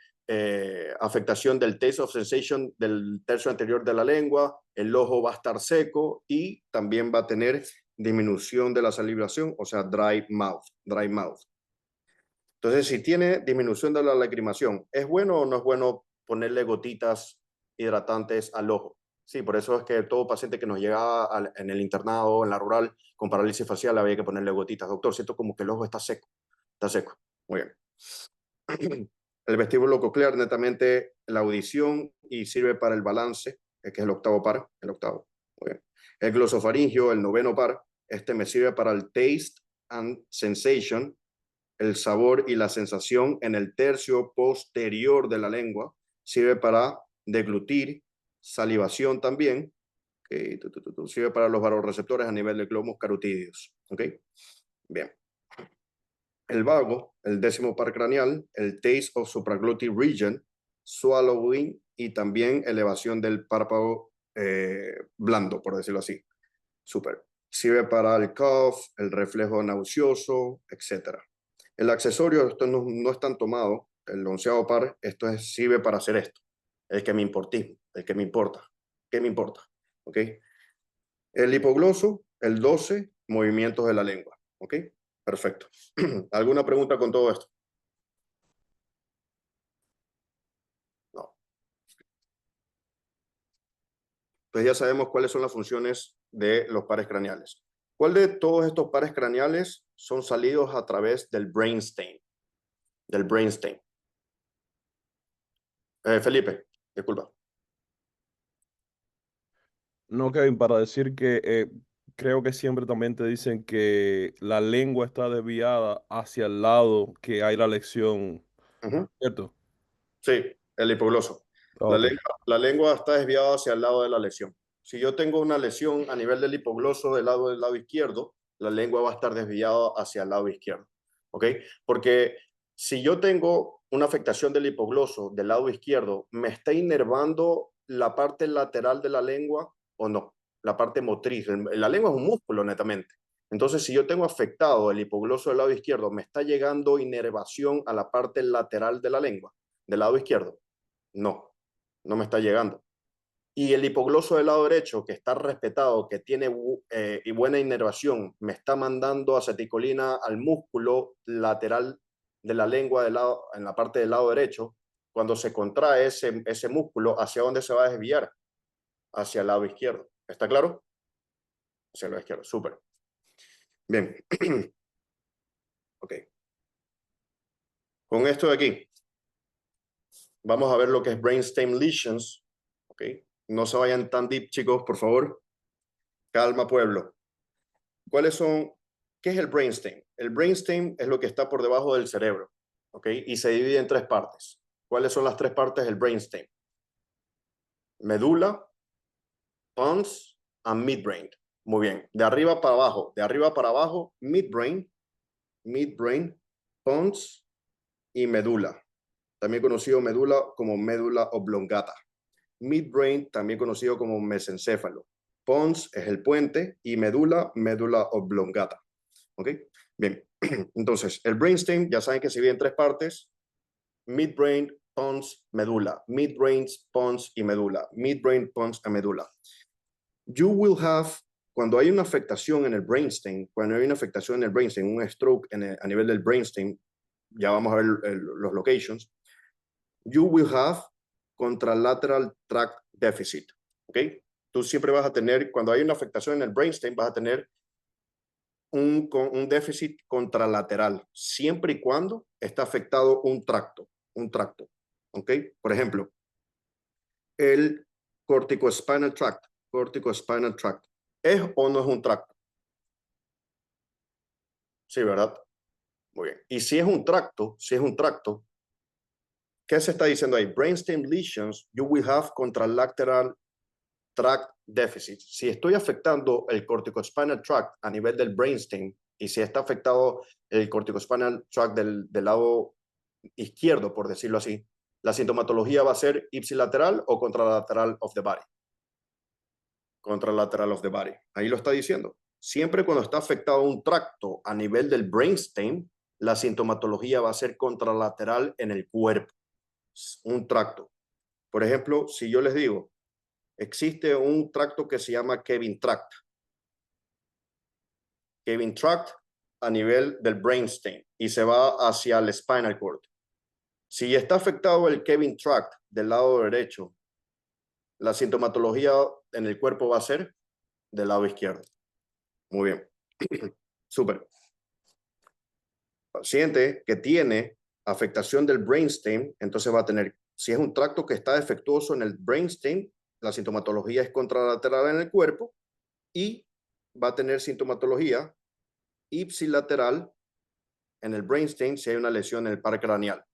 Speaker 1: afectación del taste of sensation del tercio anterior de la lengua, el ojo va a estar seco y también va a tener disminución de la salivación, o sea, dry mouth. Entonces, si tiene disminución de la lacrimación, ¿es bueno o no es bueno ponerle gotitas hidratantes al ojo? Sí, por eso es que todo paciente que nos llegaba en el internado, en la rural, con parálisis facial, había que ponerle gotitas. Doctor, siento como que el ojo está seco. Está seco. Muy bien. El vestíbulo coclear, netamente la audición, y sirve para el balance, que es el octavo par. El octavo. Muy bien. El glosofaringio, el noveno par. Este me sirve para el taste and sensation, el sabor y la sensación en el tercio posterior de la lengua. Sirve para deglutir, salivación también. Okay. Sirve para los vasoreceptores a nivel de globos carotídeos. Okay. Bien. El vago, el décimo par craneal, el taste of supraglottic region, swallowing y también elevación del párpado blando, por decirlo así. Súper. Sirve para el cough, el reflejo nauseoso, etc. El accesorio, esto no es tan tomado, el onceavo par, sirve para hacer esto. El que me importismo, el que me importa. ¿Qué me importa? ¿Ok? El hipogloso, el 12, movimientos de la lengua. ¿Ok? Perfecto. ¿Alguna pregunta con todo esto? No. Pues ya sabemos cuáles son las funciones de los pares craneales. ¿Cuál de todos estos pares craneales son salidos a través del brainstem? Del brainstem. Felipe, disculpa.
Speaker 3: No, Kevin, para decir que creo que siempre también te dicen que la lengua está desviada hacia el lado que hay la lección,
Speaker 1: Ujú.
Speaker 3: ¿cierto?
Speaker 1: Sí, el hipogloso.
Speaker 3: Ah, ok.
Speaker 1: La lengua está desviada hacia el lado de la lesión. Si yo tengo una lesión a nivel del hipogloso del lado izquierdo, la lengua va a estar desviada hacia el lado izquierdo. ¿Ok? Porque si yo tengo una afectación del hipogloso del lado izquierdo, ¿me está inervando la parte lateral de la lengua o no? La parte motriz. La lengua es un músculo, netamente. Entonces, si yo tengo afectado el hipogloso del lado izquierdo, ¿me está llegando inervación a la parte lateral de la lengua? ¿Del lado izquierdo? No, no me está llegando. Y el hipogloso del lado derecho, que está respetado, que tiene y buena inervación, me está mandando aceticolina al músculo lateral de la lengua en la parte del lado derecho. Cuando se contrae ese músculo, ¿hacia dónde se va a desviar? Hacia el lado izquierdo. ¿Está claro? Hacia el lado izquierdo. Súper. Bien. Ok. Con esto de aquí, vamos a ver lo que es brainstem lesions. Ok. No se vayan tan deep, chicos, por favor. Calma, pueblo. ¿Qué es el brainstem? El brainstem es lo que está por debajo del cerebro, ¿ok? Y se divide en tres partes. ¿Cuáles son las tres partes del brainstem? Medula, pons and midbrain. Muy bien. De arriba para abajo, midbrain, pons y medula. También conocido medula como médula oblongata. Midbrain, también conocido como mesencéfalo. Pons es el puente y médula oblongata. ¿Ok? Bien. Entonces, el brainstem, ya saben que se divide en tres partes: midbrain, pons, medula. Midbrain, pons y medula. Midbrain, pons y medula. You will have, cuando hay una afectación en el brainstem, un stroke a nivel del brainstem, ya vamos a ver los locations, you will have contralateral tract deficit, ¿ok? Tú siempre vas a tener, cuando hay una afectación en el brainstem, vas a tener un déficit contralateral, siempre y cuando está afectado un tracto, ¿ok? Por ejemplo, el corticospinal tract, ¿es o no es un tracto? Sí, ¿verdad? Muy bien. Y si es un tracto, ¿qué se está diciendo ahí? Brainstem lesions, you will have contralateral tract deficit. Si estoy afectando el corticospinal tract a nivel del brainstem y si está afectado el corticospinal tract del lado izquierdo, por decirlo así, la sintomatología va a ser ipsilateral o contralateral of the body. Contralateral of the body. Ahí lo está diciendo. Siempre cuando está afectado un tracto a nivel del brainstem, la sintomatología va a ser contralateral en el cuerpo. Un tracto. Por ejemplo, si yo les digo, existe un tracto que se llama Kevin Tract. Kevin Tract a nivel del brainstem y se va hacia el spinal cord. Si está afectado el Kevin Tract del lado derecho, la sintomatología en el cuerpo va a ser del lado izquierdo. Muy bien. Súper. Paciente que tiene afectación del brainstem, entonces va a tener, si es un tracto que está defectuoso en el brainstem, la sintomatología es contralateral en el cuerpo y va a tener sintomatología ipsilateral en el brainstem si hay una lesión en el par craneal.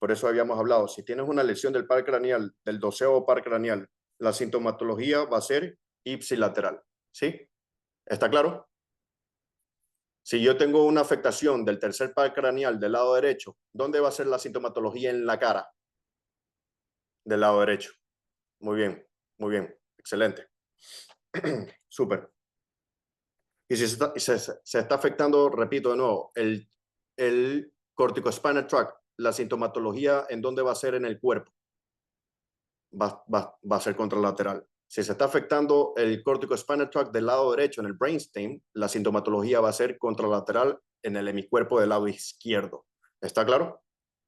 Speaker 1: Por eso habíamos hablado, si tienes una lesión del par craneal, del 12º par craneal, la sintomatología va a ser ipsilateral. ¿Sí? ¿Está claro? Si yo tengo una afectación del tercer par craneal del lado derecho, ¿dónde va a ser la sintomatología en la cara? Del lado derecho. Muy bien, excelente. Súper. Y si se está afectando, repito de nuevo, el corticospinal tract, la sintomatología, ¿en dónde va a ser en el cuerpo? Va a ser contralateral. Si se está afectando el corticospinal tract del lado derecho en el brainstem, la sintomatología va a ser contralateral en el hemicuerpo del lado izquierdo. ¿Está claro?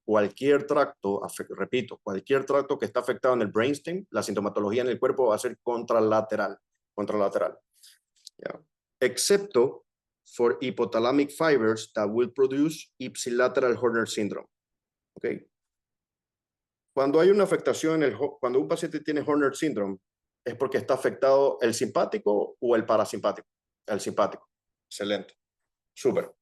Speaker 1: Cualquier tracto, repito, cualquier tracto que está afectado en el brainstem, la sintomatología en el cuerpo va a ser contralateral. Yeah. Excepto for hypothalamic fibers that will produce ipsilateral Horner syndrome. Okay. Cuando hay una afectación, cuando un paciente tiene Horner syndrome, es porque está afectado el simpático o el parasimpático. El simpático. Excelente. Súper.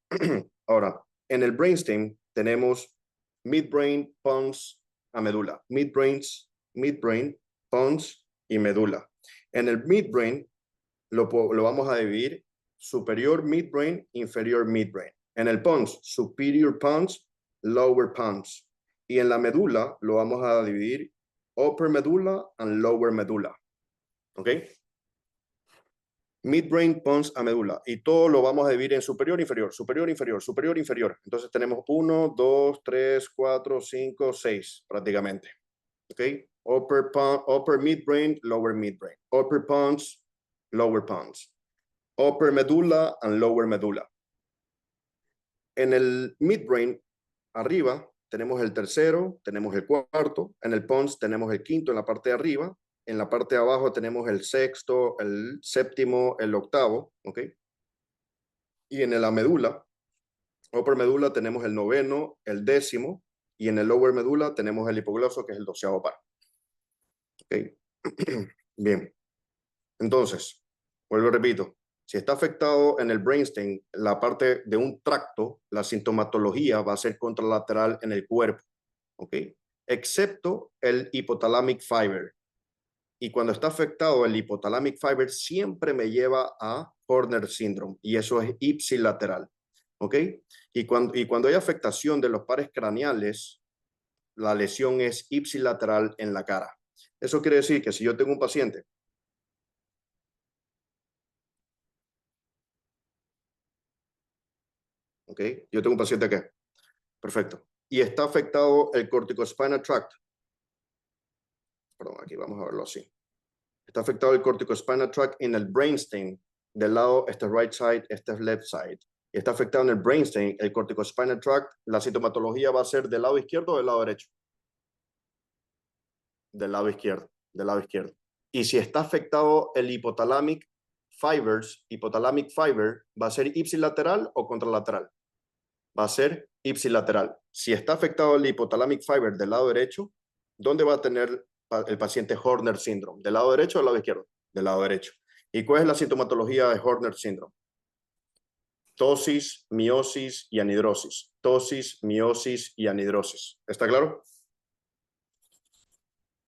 Speaker 1: Ahora, en el brainstem tenemos midbrain, pons, a medula. Midbrain, pons y medula. En el midbrain lo vamos a dividir superior midbrain, inferior midbrain. En el pons, superior pons, lower pons. Y en la medula lo vamos a dividir upper medulla and lower medulla. ¿Ok? Midbrain, pons, a medula. Y todo lo vamos a dividir en superior, inferior, superior, inferior, superior, inferior. Entonces tenemos 1, 2, 3, 4, 5, 6 prácticamente. ¿Ok? Upper midbrain, lower midbrain. Upper pons, lower pons. Upper medulla and lower medulla. En el midbrain, arriba, tenemos el tercero, tenemos el cuarto. En el pons tenemos el quinto en la parte de arriba. En la parte de abajo tenemos el sexto, el séptimo, el octavo, ¿ok? Y en la medula, upper medula, tenemos el noveno, el décimo, y en el lower medula tenemos el hipogloso, que es el 12º par. ¿Ok? Bien. Entonces, vuelvo y repito, si está afectado en el brainstem, la parte de un tracto, la sintomatología va a ser contralateral en el cuerpo, ¿ok? Excepto el hypothalamic fiber. Y cuando está afectado el hypothalamic fiber, siempre me lleva a Horner syndrome, y eso es ipsilateral, ¿ok? Y cuando hay afectación de los pares craneales, la lesión es ipsilateral en la cara. Eso quiere decir que si yo tengo un paciente ¿ok? Yo tengo un paciente aquí. Perfecto. Y está afectado el corticospinal tract. Perdón, aquí vamos a verlo así. Está afectado el corticospinal tract en el brainstem. Del lado, este es right side, este es left side. y está afectado en el brainstem, el corticospinal tract, la sintomatología va a ser del lado izquierdo o del lado derecho. Del lado izquierdo, del lado izquierdo. Y si está afectado el hypothalamic fiber, ¿va a ser ipsilateral o contralateral? Va a ser ipsilateral. Si está afectado el hypothalamic fiber del lado derecho, ¿dónde va a tener el paciente Horner syndrome? ¿Del lado derecho o del lado izquierdo? Del lado derecho. ¿Y cuál es la sintomatología de Horner syndrome? Tosis, miosis y anhidrosis. Tosis, miosis y anhidrosis. ¿Está claro?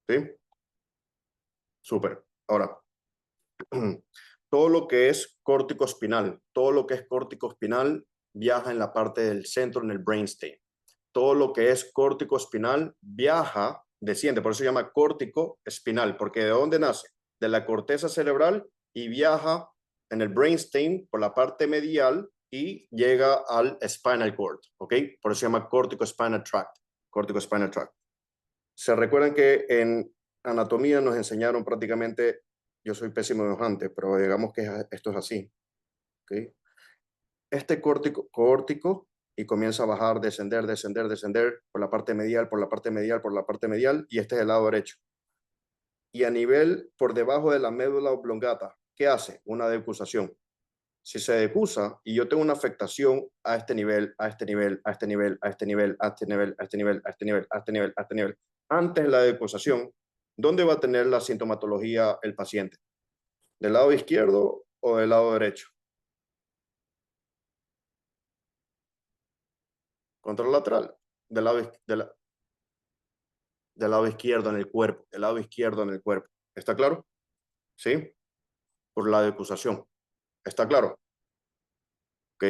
Speaker 1: ¿Sí? Súper. Ahora, todo lo que es córtico-espinal viaja en la parte del centro, en el brainstem. Todo lo que es córtico-espinal viaja, desciende, por eso se llama córtico-espinal, porque ¿de dónde nace? De la corteza cerebral y viaja en el brainstem por la parte medial y llega al spinal cord, ¿ok? Por eso se llama córtico-spinal tract, córtico-spinal tract. Se recuerdan que en anatomía nos enseñaron prácticamente, yo soy pésimo dibujante, pero digamos que esto es así, ¿ok? Este córtico y comienza a bajar, descender por la parte medial, por la parte medial, por la parte medial, y este es el lado derecho. Y a nivel por debajo de la médula oblongata, ¿qué hace? Una decusación. Si se decusa y yo tengo una afectación a este nivel, a este nivel, a este nivel, a este nivel, a este nivel, a este nivel, a este nivel, a este nivel, a este nivel, antes de la decusación, ¿dónde va a tener la sintomatología el paciente? ¿Del lado izquierdo o del lado derecho? Contralateral, del lado izquierdo en el cuerpo, del lado izquierdo en el cuerpo. ¿Está claro? ¿Sí? Por la decusación. ¿Está claro? Ok.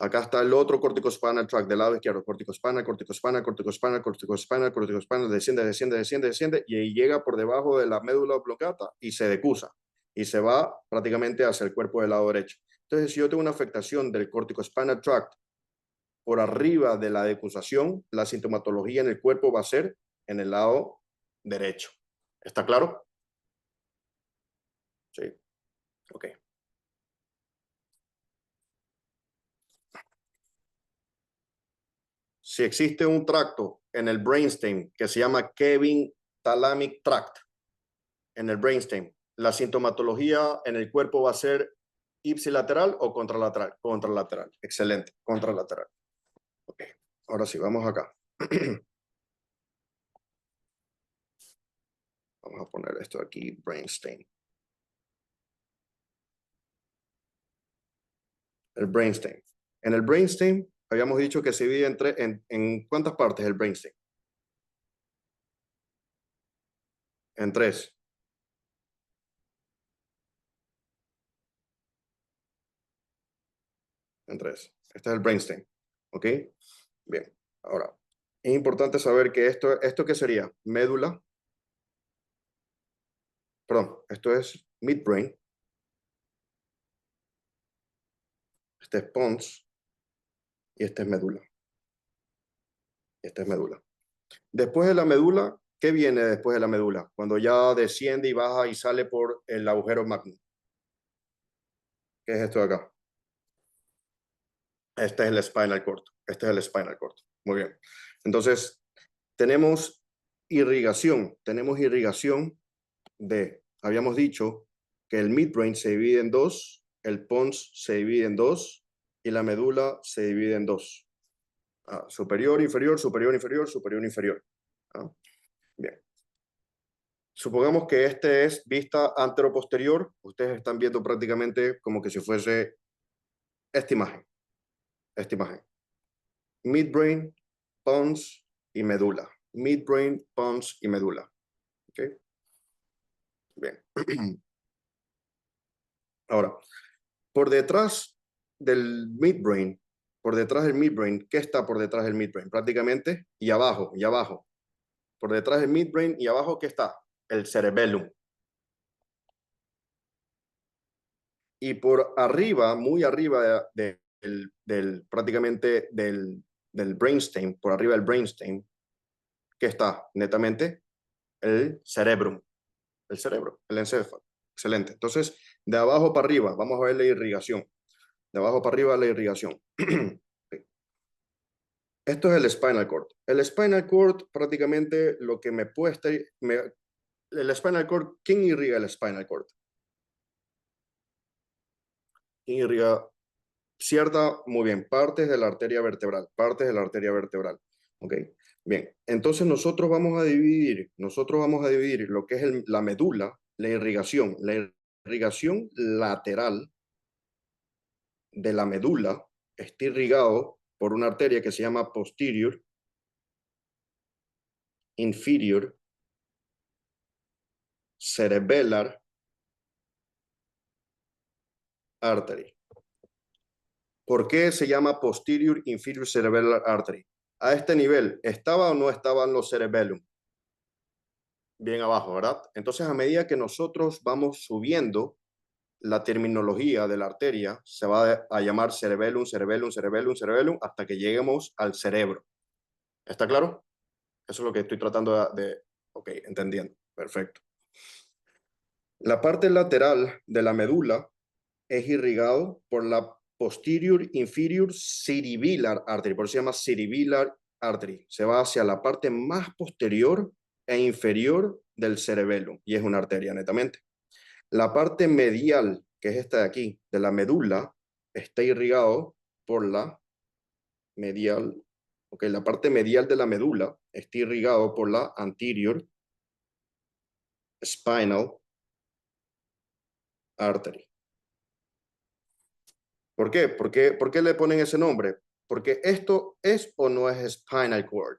Speaker 1: Acá está el otro corticospinal tract del lado izquierdo. Corticospinal, corticospinal, corticospinal, corticospinal, corticospinal, desciende, desciende, desciende, desciende y ahí llega por debajo de la médula oblongata y se decusa y se va prácticamente hacia el cuerpo del lado derecho. Entonces, si yo tengo una afectación del corticospinal tract por arriba de la decusación, la sintomatología en el cuerpo va a ser en el lado derecho. ¿Está claro? Sí. Ok. Si existe un tracto en el brainstem que se llama Kevin Thalamic Tract, en el brainstem, la sintomatología en el cuerpo va a ser ipsilateral o contralateral. Contralateral. Excelente. Contralateral. Ok. Ahora sí, vamos acá. Vamos a poner esto aquí, brainstem. El brainstem. En el brainstem habíamos dicho que se divide en ¿cuántas partes el brainstem? En tres. En tres. Este es el brainstem. ¿Ok? Bien. Ahora, es importante saber que ¿esto qué sería? Médula. Perdón, esto es midbrain. Este es pons. Y este es médula. Esta es médula. Después de la médula, ¿qué viene después de la médula? Cuando ya desciende y baja y sale por el agujero magno. ¿Qué es esto de acá? Este es el spinal cord. Este es el spinal cord. Muy bien. Entonces, tenemos irrigación. Tenemos irrigación habíamos dicho que el midbrain se divide en dos, el pons se divide en dos y la médula se divide en dos. Superior, inferior, superior, inferior, superior, inferior. Bien. Supongamos que este es vista antero-posterior. Ustedes están viendo prácticamente como que si fuese esta imagen. Esta imagen. Midbrain, pons y médula. Midbrain, pons y médula. ¿Ok? Bien. Ahora, por detrás del midbrain, ¿qué está por detrás del midbrain? Prácticamente, y abajo, y abajo. Por detrás del midbrain y abajo, ¿qué está? El cerebellum. Y por arriba, muy arriba prácticamente del brainstem, por arriba del brainstem, ¿qué está? Netamente, el cerebrum. El cerebro, el encéfalo. Excelente. Entonces, de abajo para arriba, vamos a ver la irrigación. De abajo para arriba la irrigación. Ok. Esto es el spinal cord. El spinal cord prácticamente lo que me puede estar... el spinal cord, ¿quién irriga el spinal cord? ¿Quién irriga? Cierta, muy bien, partes de la arteria vertebral, partes de la arteria vertebral. Ok, bien. Entonces nosotros vamos a dividir lo que es la medula, la irrigación lateral de la medula está irrigado por una arteria que se llama posterior, inferior, cerebellar artery. ¿Por qué se llama posterior inferior cerebellar artery? A este nivel, ¿estaba o no estaban los cerebellum? Bien abajo, ¿verdad? Entonces, a medida que nosotros vamos subiendo, la terminología de la arteria se va a llamar cerebellum, cerebellum, cerebellum, cerebellum, hasta que lleguemos al cerebro. ¿Está claro? Eso es lo que estoy tratando ok, entendiendo. Perfecto. La parte lateral de la medula es irrigado por la posterior inferior cerebellar artery, por eso se llama cerebellar artery. Se va hacia la parte más posterior e inferior del cerebelo y es una arteria netamente. La parte medial, que es esta de aquí, de la medula, está irrigado por la medial, ok, la parte medial de la medula está irrigado por la anterior spinal artery. ¿Por qué? ¿Por qué le ponen ese nombre? Porque esto es o no es spinal cord.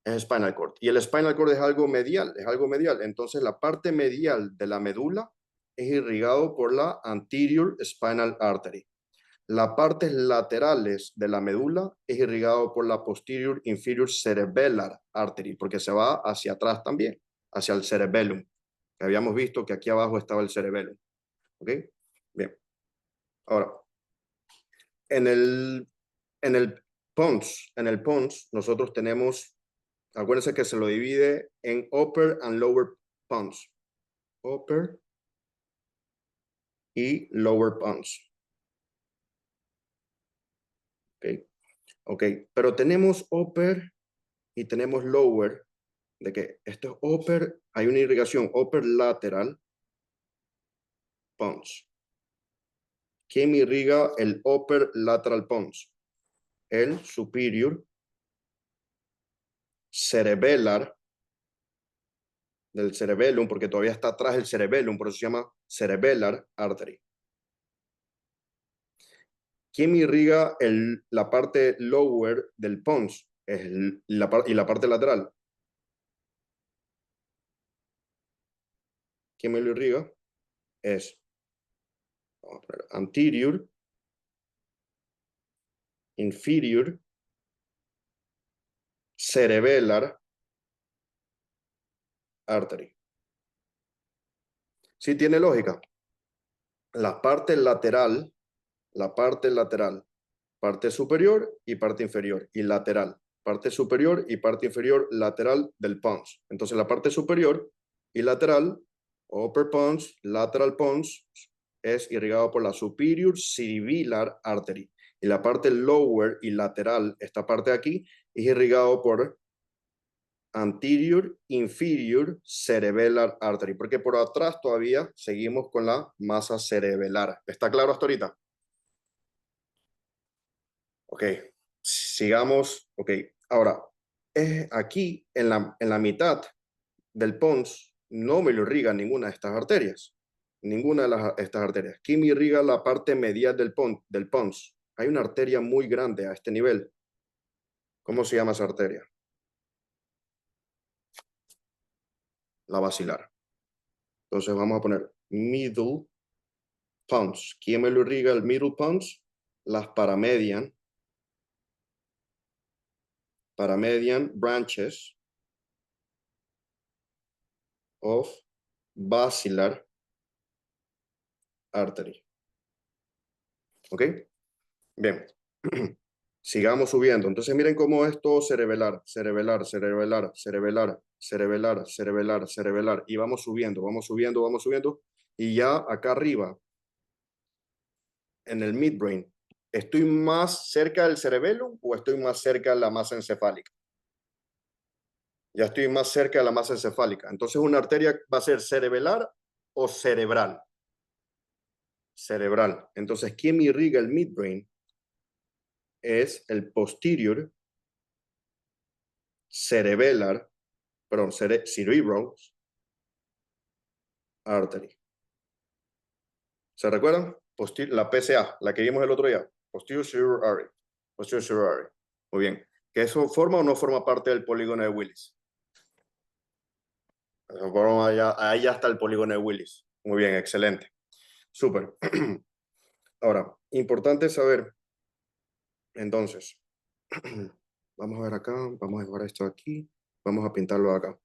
Speaker 1: Es spinal cord. Y el spinal cord es algo medial, es algo medial. Entonces la parte medial de la medula es irrigado por la anterior spinal artery. Las partes laterales de la medula es irrigado por la posterior inferior cerebellar artery, porque se va hacia atrás también, hacia el cerebellum. Que habíamos visto que aquí abajo estaba el cerebellum. ¿Ok? Bien. Ahora, en el pons, nosotros tenemos, acuérdense que se lo divide en upper and lower pons. Upper y lower pons. Ok, ok, pero tenemos upper y tenemos lower, de que esto es upper, hay una irrigación upper lateral pons. ¿Quién irriga el upper lateral pons? El superior cerebellar del cerebellum, porque todavía está atrás el cerebellum, por eso se llama cerebellar artery. ¿Quién irriga la parte lower del pons? Y la parte lateral. ¿Quién me lo irriga? Es vamos a poner, anterior, inferior, cerebellar artery. ¿Sí tiene lógica? La parte lateral, parte superior y parte inferior, y lateral, parte superior y parte inferior lateral del pons. Entonces la parte superior y lateral, upper pons, lateral pons, es irrigado por la superior cerebellar artery. Y la parte lower y lateral, esta parte de aquí, es irrigado por anterior inferior cerebellar artery, porque por atrás todavía seguimos con la masa cerebellar. ¿Está claro hasta ahorita? Ok, sigamos. Ok, ahora, aquí en la mitad del pons no me lo irriga ninguna de estas arterias. Ninguna de estas arterias. Aquí me irriga la parte medial del pons. Hay una arteria muy grande a este nivel. ¿Cómo se llama esa arteria? La basilar. Entonces vamos a poner middle pons. ¿Quién me lo irriga el middle pons? Las paramedian branches of basilar artery. ¿Ok? Bien. Sigamos subiendo. Entonces miren cómo es todo cerebellar, cerebellar, cerebellar, cerebellar, cerebellar, cerebellar, cerebellar. Y vamos subiendo, vamos subiendo, vamos subiendo. Y ya acá arriba, en el midbrain, ¿estoy más cerca del cerebelo o estoy más cerca de la masa encefálica? Ya estoy más cerca de la masa encefálica. Entonces, una arteria va a ser cerebelar o cerebral. Cerebral. Entonces, ¿quién me irriga el midbrain? Es el posterior cerebellar, perdón, cerebral artery. ¿Se recuerdan? La PCA, la que vimos el otro día. Posterior cerebral artery. Posterior cerebral artery. Muy bien. ¿Que eso forma o no forma parte del polígono de Willis? Ahí ya está el polígono de Willis. Muy bien, excelente. Súper. Ahora, importante saber, entonces, vamos a ver acá, vamos a dejar esto aquí, vamos a pintarlo acá.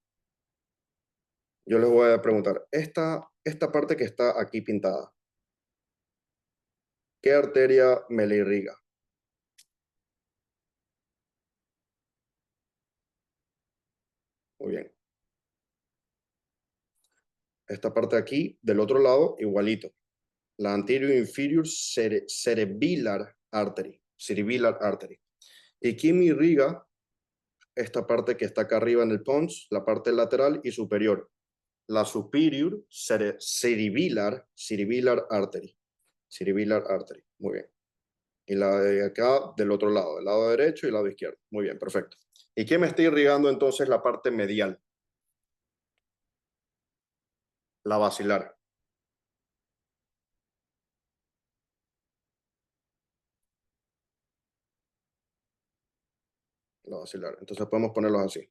Speaker 1: Yo les voy a preguntar, esta parte que está aquí pintada, ¿qué arteria me la irriga? Muy bien. Esta parte aquí, del otro lado, igualito. La anterior inferior cerebellar artery. Cerebellar artery. ¿Y quién me irriga esta parte que está acá arriba en el pons? La parte lateral y superior. La superior cerebellar artery. Cerebellar artery. Muy bien. Y la de acá del otro lado, del lado derecho y el lado izquierdo. Muy bien, perfecto. ¿Y qué me está irrigando entonces la parte medial? La basilar. La basilar. Entonces podemos ponerlos así.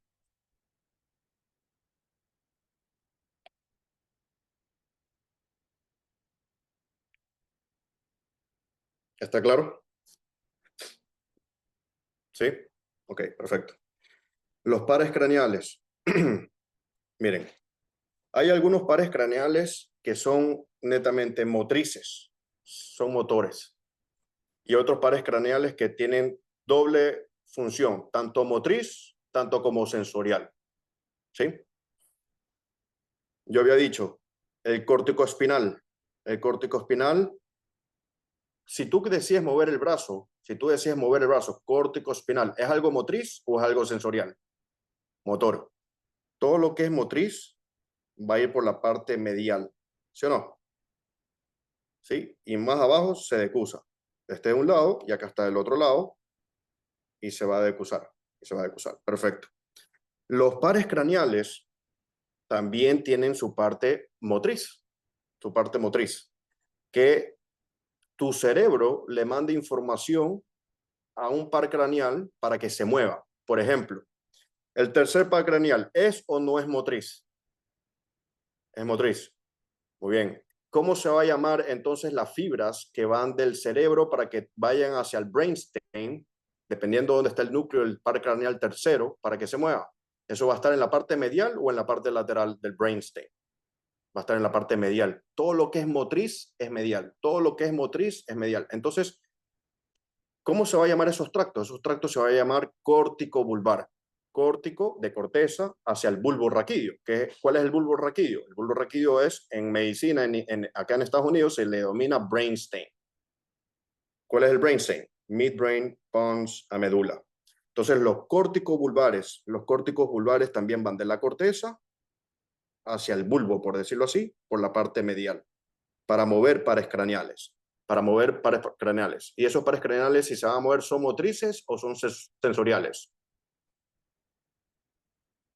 Speaker 1: ¿Está claro? ¿Sí? Ok, perfecto. Los pares craneales. Miren, hay algunos pares craneales que son netamente motrices, son motores. Y otros pares craneales que tienen doble función, tanto motriz, tanto como sensorial. ¿Sí? Yo había dicho, el córtico espinal. El córtico espinal, si tú decides mover el brazo, córtico espinal, ¿es algo motriz o es algo sensorial? Motor. Todo lo que es motriz va a ir por la parte medial, ¿sí o no? ¿Sí? Y más abajo se decusa. Este de un lado y acá está del otro lado y se va a decusar. Perfecto. Los pares craneales también tienen su parte motriz, que tu cerebro le manda información a un par craneal para que se mueva. Por ejemplo, el tercer par craneal, ¿es o no es motriz? Es motriz. Muy bien. ¿Cómo se va a llamar entonces las fibras que van del cerebro para que vayan hacia el brainstem, dependiendo de dónde está el núcleo del par craneal tercero, para que se mueva? ¿Eso va a estar en la parte medial o en la parte lateral del brainstem? Va a estar en la parte medial. Todo lo que es motriz es medial. Entonces, ¿cómo se va a llamar esos tractos? Esos tractos se va a llamar córtico bulbar. Córtico de corteza hacia el bulbo raquídeo. ¿Cuál es el bulbo raquídeo? El bulbo raquídeo es, en medicina, acá en Estados Unidos, se le denomina brainstem. ¿Cuál es el brainstem? Midbrain, pons, a medula. Entonces, los córticos bulbares también van de la corteza hacia el bulbo, por decirlo así, por la parte medial, para mover pares craneales. Y esos pares craneales, si se van a mover, ¿son motrices o son sensoriales?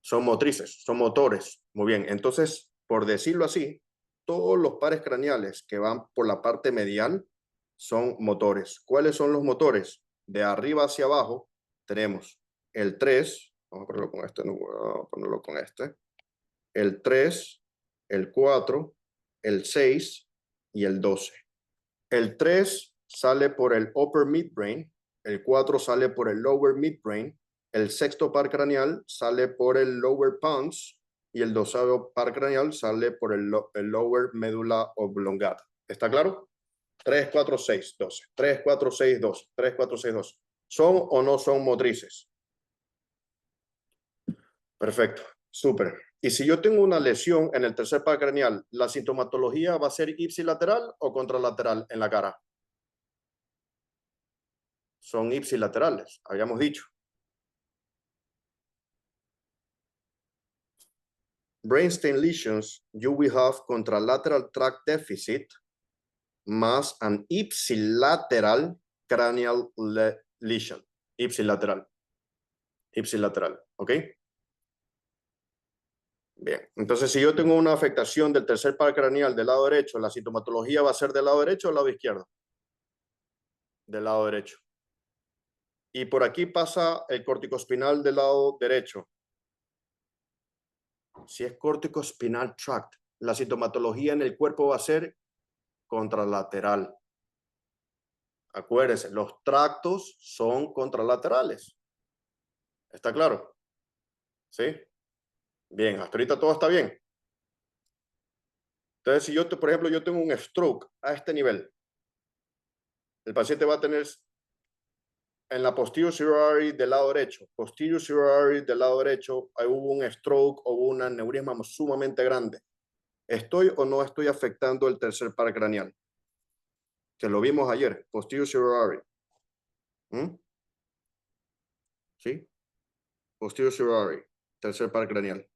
Speaker 1: Son motrices, son motores. Muy bien, entonces, por decirlo así, todos los pares craneales que van por la parte medial son motores. ¿Cuáles son los motores? De arriba hacia abajo tenemos el 3, vamos a ponerlo con este, no voy a ponerlo con este, el 3, el 4, el 6 y el 12. El 3 sale por el upper midbrain, el 4 sale por el lower midbrain, el sexto par craneal sale por el lower pons y el 12º par craneal sale por el lower médula oblongata. ¿Está claro? 3, 4, 6, 12. 3, 4, 6, 12. 3, 4, 6, 12. ¿Son o no son motrices? Perfecto, súper. Y si yo tengo una lesión en el tercer par craneal, ¿la sintomatología va a ser ipsilateral o contralateral en la cara? son ipsilaterales, habíamos dicho. Brainstem lesions, you will have contralateral tract deficit más an ipsilateral cranial lesion. Ipsilateral. Ipsilateral, ¿ok? Bien, entonces si yo tengo una afectación del tercer par craneal del lado derecho, la sintomatología va a ser del lado derecho o del lado izquierdo. Del lado derecho. Y por aquí pasa el corticoespinal del lado derecho. Si es corticoespinal tract, la sintomatología en el cuerpo va a ser contralateral. Acuérdense, los tractos son contralaterales. ¿Está claro? ¿Sí? Bien, hasta ahorita todo está bien. Entonces, si yo, por ejemplo, yo tengo un stroke a este nivel, el paciente va a tener en la posterior cervical del lado derecho, posterior cervical del lado derecho, ahí hubo un stroke o un aneurisma sumamente grande. ¿Estoy o no estoy afectando el tercer par craneal? Que lo vimos ayer, posterior cervical. ¿Sí? Posterior cervical, tercer par craneal,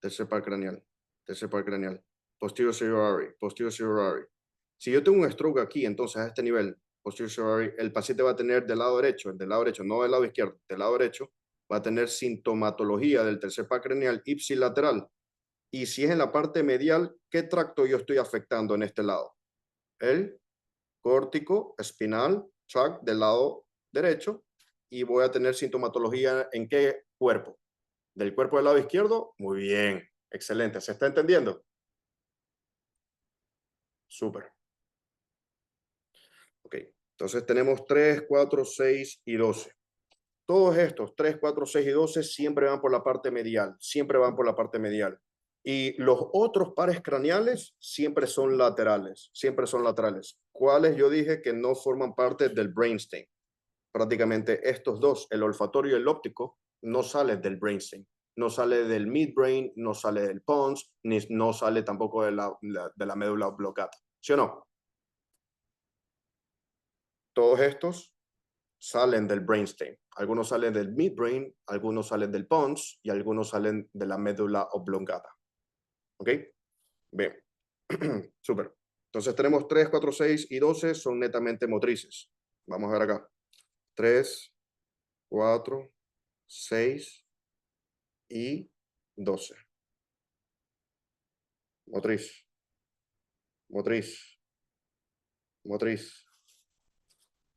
Speaker 1: tercer par craneal, tercer par craneal, posterior cervical, posterior cervical. Si yo tengo un stroke aquí, entonces a este nivel, posterior cervical, el paciente va a tener del lado derecho, no del lado izquierdo, del lado derecho, va a tener sintomatología del tercer par craneal ipsilateral. Y si es en la parte medial, ¿qué tracto yo estoy afectando en este lado? El córtico espinal tract del lado derecho, y voy a tener sintomatología ¿en qué cuerpo? ¿Del cuerpo del lado izquierdo? Muy bien, excelente. ¿Se está entendiendo? Súper. Ok, entonces tenemos 3, 4, 6 y 12. Todos estos, 3, 4, 6 y 12, siempre van por la parte medial, siempre van por la parte medial. Y los otros pares craneales siempre son laterales, siempre son laterales. ¿Cuáles yo dije que no forman parte del brainstem? Prácticamente estos dos, el olfatorio y el óptico, no salen del brainstem. No sale del midbrain, no sale del pons, ni no sale tampoco de la médula oblongata. ¿Sí o no? Todos estos salen del brainstem. Algunos salen del midbrain, algunos salen del pons y algunos salen de la médula oblongata. ¿Ok? Bien. Súper. Entonces tenemos 3, 4, 6 y 12 son netamente motrices. Vamos a ver acá. 3, 4, 6 y 12. Motriz. Motriz. Motriz.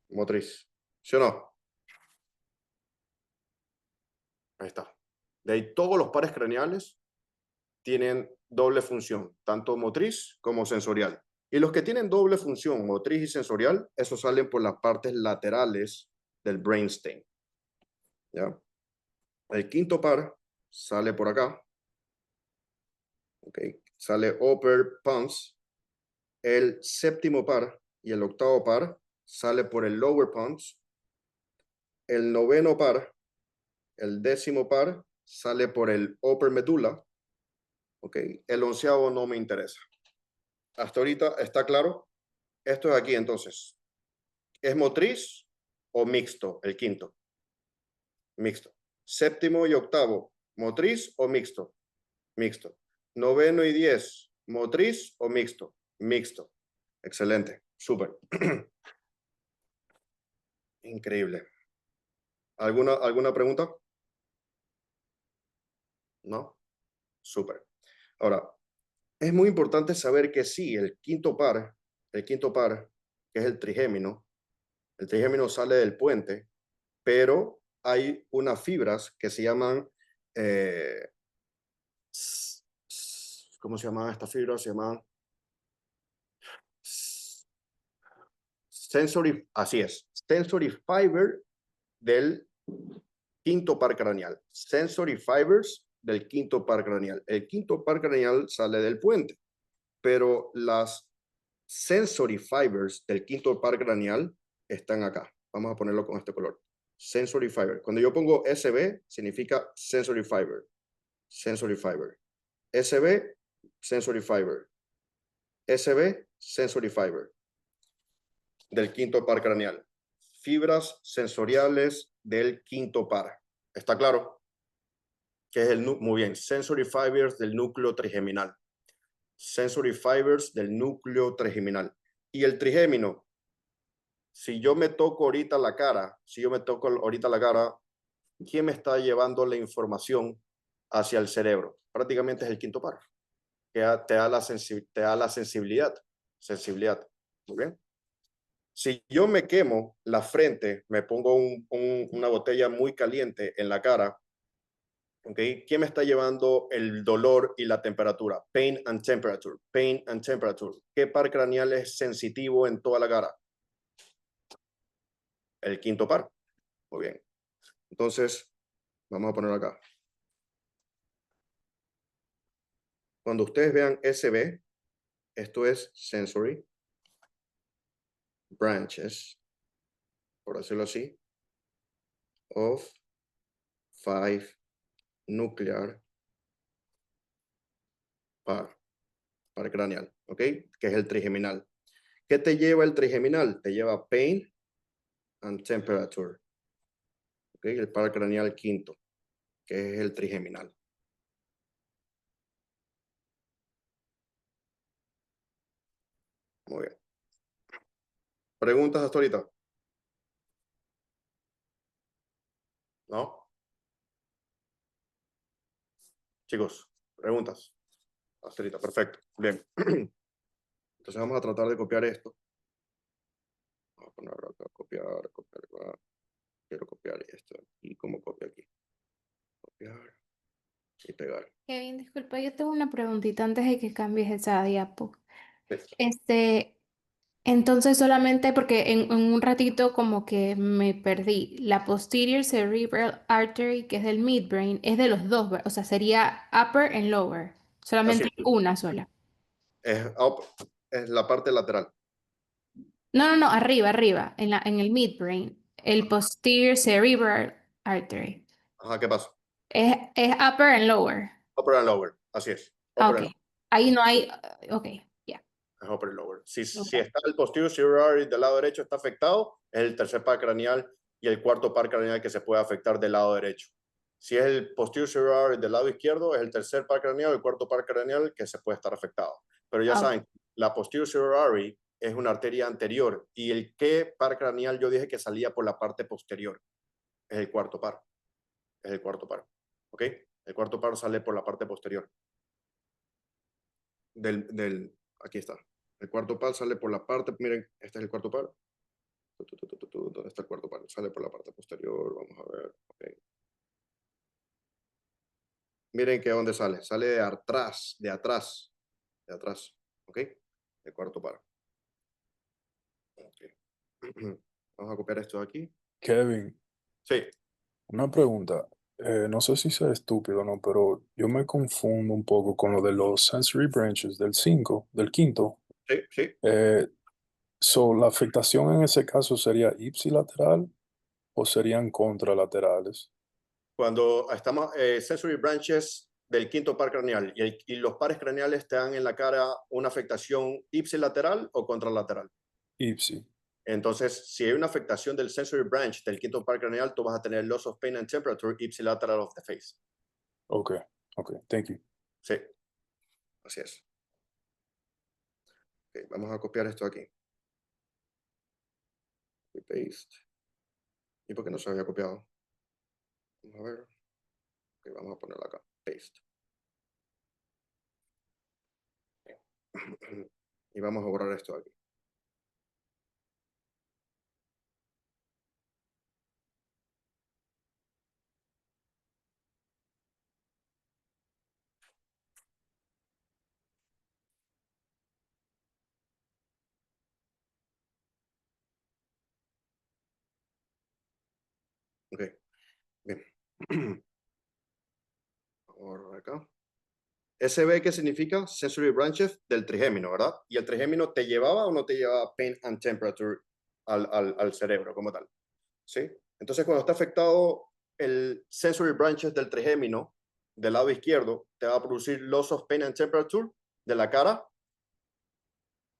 Speaker 1: Motriz. ¿Sí o no? Ahí está. De ahí todos los pares craneales tienen doble función, tanto motriz como sensorial. Y los que tienen doble función, motriz y sensorial, esos salen por las partes laterales del brainstem. ¿Ya? El quinto par sale por acá. ¿Ok? Sale upper pons. El séptimo par y el octavo par sale por el lower pons. El noveno par, el décimo par, sale por el upper medulla. ¿Ok? El onceavo no me interesa. Hasta ahorita está claro. Esto es aquí entonces. ¿Es motriz o mixto el quinto? Mixto. Séptimo y octavo, ¿motriz o mixto? Mixto. Noveno y 10, ¿motriz o mixto? Mixto. Excelente. Súper. Increíble. ¿Alguna pregunta? ¿No? Súper. Ahora, es muy importante saber que sí, el quinto par, que es el trigémino sale del puente, pero hay unas fibras que se llaman, ¿cómo se llaman estas fibras? Se llaman sensory, así es, sensory fiber del quinto par craneal. Sensory fibers del quinto par craneal. El quinto par craneal sale del puente, pero las sensory fibers del quinto par craneal están acá. Vamos a ponerlo con este color. Sensory fiber. Cuando yo pongo SB, significa sensory fiber. Sensory fiber. SB, sensory fiber. SB, sensory fiber. Del quinto par craneal. fibras sensoriales del quinto par. ¿Está claro? Que es muy bien, sensory fibers del núcleo trigeminal. Sensory fibers del núcleo trigeminal. Y el trigémino, si yo me toco ahorita la cara, ¿quién me está llevando la información hacia el cerebro? Prácticamente es el quinto par, que te da la sensibilidad. Muy bien. Si yo me quemo la frente, me pongo una botella muy caliente en la cara, ¿okay? ¿Quién me está llevando el dolor y la temperatura? Pain and temperature. Pain and temperature. ¿Qué par craneal es sensitivo en toda la cara? El quinto par. Muy bien. Entonces, vamos a poner acá. Cuando ustedes vean SB, esto es sensory branches, por decirlo así, of 5 nuclear par craneal, ¿ok? Que es el trigeminal. ¿Qué te lleva el trigeminal? Te lleva pain and temperature, ¿ok? El par craneal quinto, que es el trigeminal. Muy bien. ¿Preguntas hasta ahorita? ¿No? Chicos, preguntas. Hasta ahorita, perfecto. Bien. Entonces vamos a tratar de copiar esto. Vamos a poner acá, copiar. Quiero copiar esto. ¿Y cómo copio aquí? Copiar y pegar.
Speaker 4: Kevin, disculpa, yo tengo una preguntita antes de que cambies esa diapo.
Speaker 1: Sí.
Speaker 4: Entonces solamente porque en un ratito como que me perdí. La posterior cerebral artery, que es del midbrain, es de los dos, o sea, sería upper and lower.
Speaker 1: Así
Speaker 4: Solamente una sola.
Speaker 1: es la parte lateral.
Speaker 4: No, arriba, en el midbrain. El posterior cerebral artery.
Speaker 1: Ajá, ¿qué pasa?
Speaker 4: Es upper and lower.
Speaker 1: Upper and lower. Así es.
Speaker 4: Ah,
Speaker 1: Upper
Speaker 4: ok.
Speaker 1: and lower.
Speaker 4: Ahí no hay, ok, ya.
Speaker 1: Es upper and lower. Si
Speaker 4: Ok.
Speaker 1: está el posterior cerebral del lado derecho está afectado, es el tercer par craneal y el cuarto par craneal que se puede afectar del lado derecho. Si es el posterior cerebral del lado izquierdo, es el tercer par craneal, el cuarto par craneal que se puede estar afectado. Pero ya
Speaker 4: Ah,
Speaker 1: saben, la posterior cerebral es una arteria anterior y el que par craneal yo dije que salía por la parte posterior. Es el cuarto par. Es el cuarto par. ¿Ok? El cuarto par sale por la parte posterior. Aquí está. El cuarto par sale por la parte, miren, este es el cuarto par. ¿Dónde está el cuarto par? Sale por la parte posterior, vamos a ver. Okay. Miren que dónde sale. Sale de atrás. ¿Ok? El cuarto par. Okay. Vamos a copiar esto de aquí.
Speaker 5: Kevin,
Speaker 1: Sí,
Speaker 5: una pregunta. No sé si sea estúpido o no, pero yo me confundo un poco con lo de los sensory branches del quinto.
Speaker 1: sí.
Speaker 5: ¿La afectación en ese caso sería ipsilateral o serían contralaterales?
Speaker 1: Cuando estamos, sensory branches del quinto par craneal y los pares craneales te dan en la cara una afectación ipsilateral o contralateral.
Speaker 5: Ipsi.
Speaker 1: Entonces, si hay una afectación del sensory branch del quinto par craneal, tú vas a tener loss of pain and temperature ipsilateral of the face.
Speaker 5: Ok, thank you.
Speaker 1: Sí, así es. Okay, vamos a copiar esto aquí. Copy paste. ¿Y por qué no se había copiado? Vamos a ver. Okay, vamos a ponerlo acá. Paste. Y vamos a borrar esto aquí. Ok, bien. Ahora acá. SB, ¿qué significa? Sensory branches del trigémino, ¿verdad? ¿Y el trigémino te llevaba o no te llevaba pain and temperature al cerebro como tal? ¿Sí? Entonces, cuando está afectado el sensory branches del trigémino del lado izquierdo, te va a producir loss of pain and temperature de la cara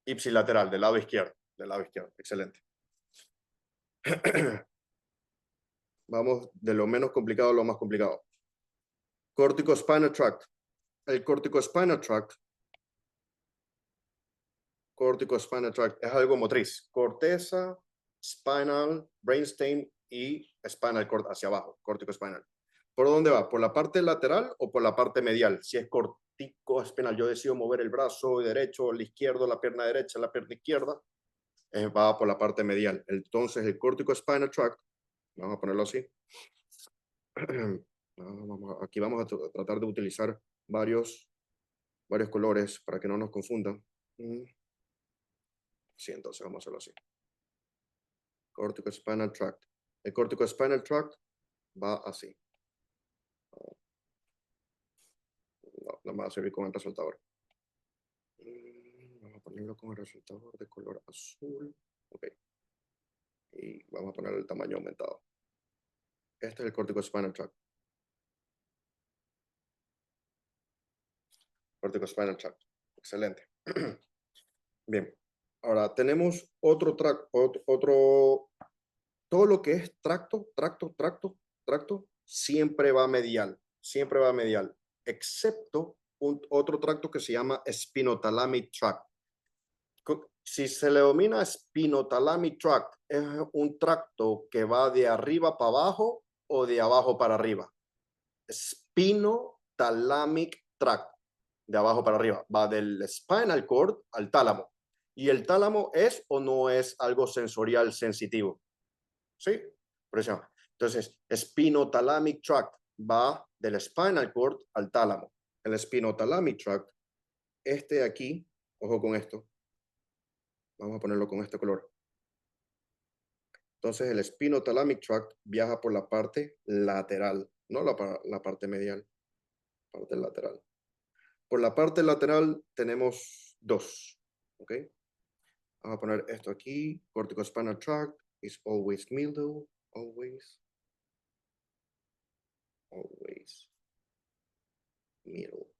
Speaker 1: ipsilateral, del lado izquierdo. Excelente. Vamos de lo menos complicado a lo más complicado. Corticospinal tract. El corticospinal tract es algo motriz. Corteza, spinal, brainstem y spinal cord hacia abajo. Corticospinal. ¿Por dónde va? ¿Por la parte lateral o por la parte medial? Si es corticospinal, yo decido mover el brazo derecho, el izquierdo, la pierna derecha, la pierna izquierda, va por la parte medial. Entonces, el corticospinal tract, vamos a ponerlo así. Aquí vamos a tratar de utilizar varios colores para que no nos confundan. Sí, entonces vamos a hacerlo así. Corticospinal tract. El corticospinal tract va así. No me va a servir con el resaltador. Vamos a ponerlo con el resaltador de color azul. Ok. Y vamos a poner el tamaño aumentado. Este es el corticospinal tract. Corticospinal tract. Excelente. Bien. Ahora tenemos otro tract, todo lo que es tracto, siempre va medial, excepto otro tracto que se llama spinothalamic tract. Si se le denomina spinothalamic tract, es un tracto que va de arriba para abajo o de abajo para arriba. Spinothalamic tract, de abajo para arriba, va del spinal cord al tálamo. ¿Y el tálamo es o no es algo sensorial sensitivo? ¿Sí? Por eso. Entonces, spinothalamic tract va del spinal cord al tálamo. El spinothalamic tract, este de aquí, ojo con esto. Vamos a ponerlo con este color. Entonces, el spinothalamic tract viaja por la parte lateral, no la parte medial, parte lateral. Por la parte lateral tenemos dos, ¿ok? Vamos a poner esto aquí. Corticospinal tract is always middle, always middle.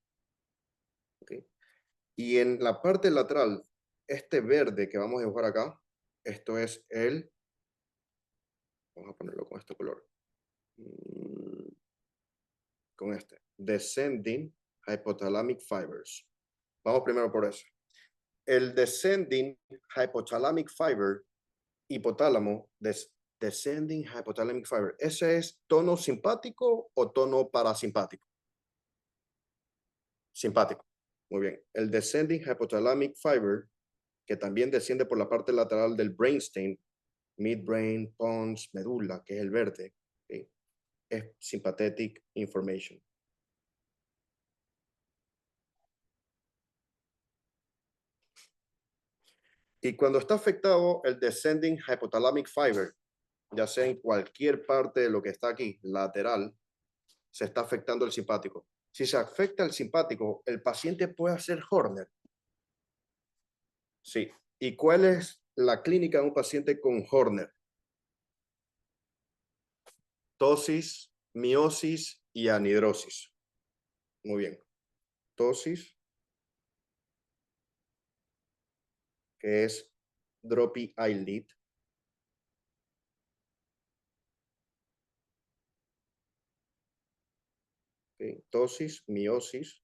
Speaker 1: ¿Ok? Y en la parte lateral, este verde que vamos a dibujar acá, esto es vamos a ponerlo con este color. Con este. Descending hypothalamic fibers. Vamos primero por eso. El descending hypothalamic fiber, hipotálamo, descending hypothalamic fiber, ¿ese es tono simpático o tono parasimpático? Simpático. Muy bien. El descending hypothalamic fiber, que también desciende por la parte lateral del brainstem, midbrain, pons, medula, que es el verde, ¿sí? Es sympathetic information. Y cuando está afectado el descending hypothalamic fiber, ya sea en cualquier parte de lo que está aquí, lateral, se está afectando el simpático. Si se afecta el simpático, el paciente puede hacer Horner. Sí. ¿Y cuál es la clínica de un paciente con Horner? Tosis, miosis y anhidrosis. Muy bien. Tosis, que es droopy eyelid. Okay. Tosis, miosis,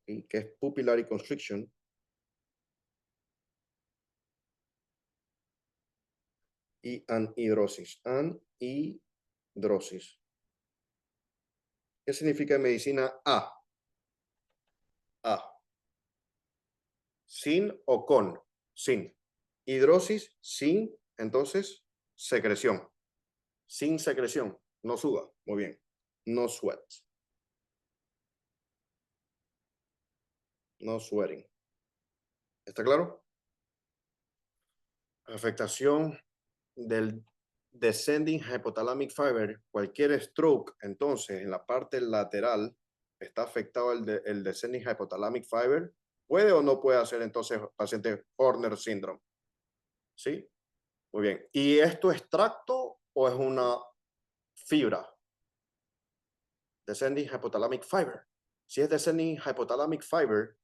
Speaker 1: que es pupillary constriction. Y anhidrosis. Anhidrosis. ¿Qué significa en medicina A? A. Sin o con. Sin. Hidrosis, sin, entonces, secreción. Sin secreción. No suda. Muy bien. No sweat. No sweating. ¿Está claro? Afectación del descending hypothalamic fiber, cualquier stroke, entonces, en la parte lateral, está afectado el descending hypothalamic fiber, ¿puede o no puede hacer entonces paciente Horner syndrome? ¿Sí? Muy bien. ¿Y esto es tracto o es una fibra? Descending hypothalamic fiber. Si es descending hypothalamic fiber,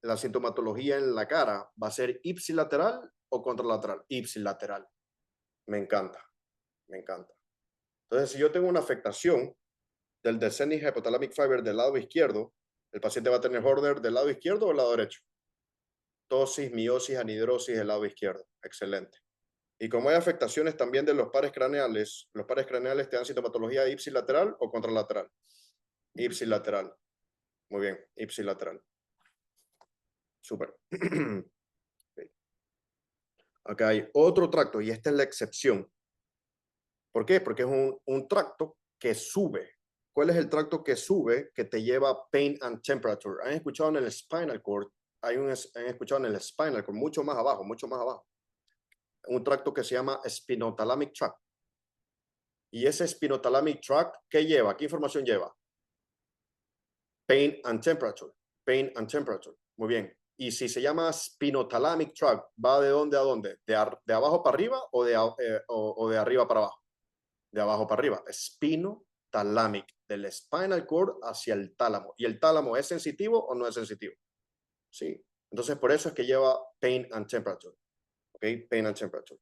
Speaker 1: la sintomatología en la cara va a ser ipsilateral o contralateral. Ipsilateral. Me encanta, me encanta. Entonces, si yo tengo una afectación del descending hypothalamic fiber del lado izquierdo, el paciente va a tener Horner del lado izquierdo o del lado derecho. Tosis, miosis, anhidrosis del lado izquierdo. Excelente. Y como hay afectaciones también de los pares craneales te dan sintomatología ipsilateral o contralateral. Ipsilateral. Muy bien, ipsilateral. Súper. Okay. Acá hay otro tracto y esta es la excepción. ¿Por qué? Porque es un tracto que sube. ¿Cuál es el tracto que sube que te lleva pain and temperature? ¿Han escuchado en el spinal cord? Han escuchado en el spinal cord, mucho más abajo, mucho más abajo. Un tracto que se llama spinothalamic tract. Y ese spinothalamic tract, ¿qué lleva? ¿Qué información lleva? Pain and temperature. Pain and temperature. Muy bien. Y si se llama spinothalamic tract, ¿va de dónde a dónde? ¿De abajo para arriba o de arriba para abajo? De abajo para arriba. Spinothalamic. Del spinal cord hacia el tálamo. ¿Y el tálamo es sensitivo o no es sensitivo? Sí. Entonces, por eso es que lleva pain and temperature. ¿Ok? Pain and temperature.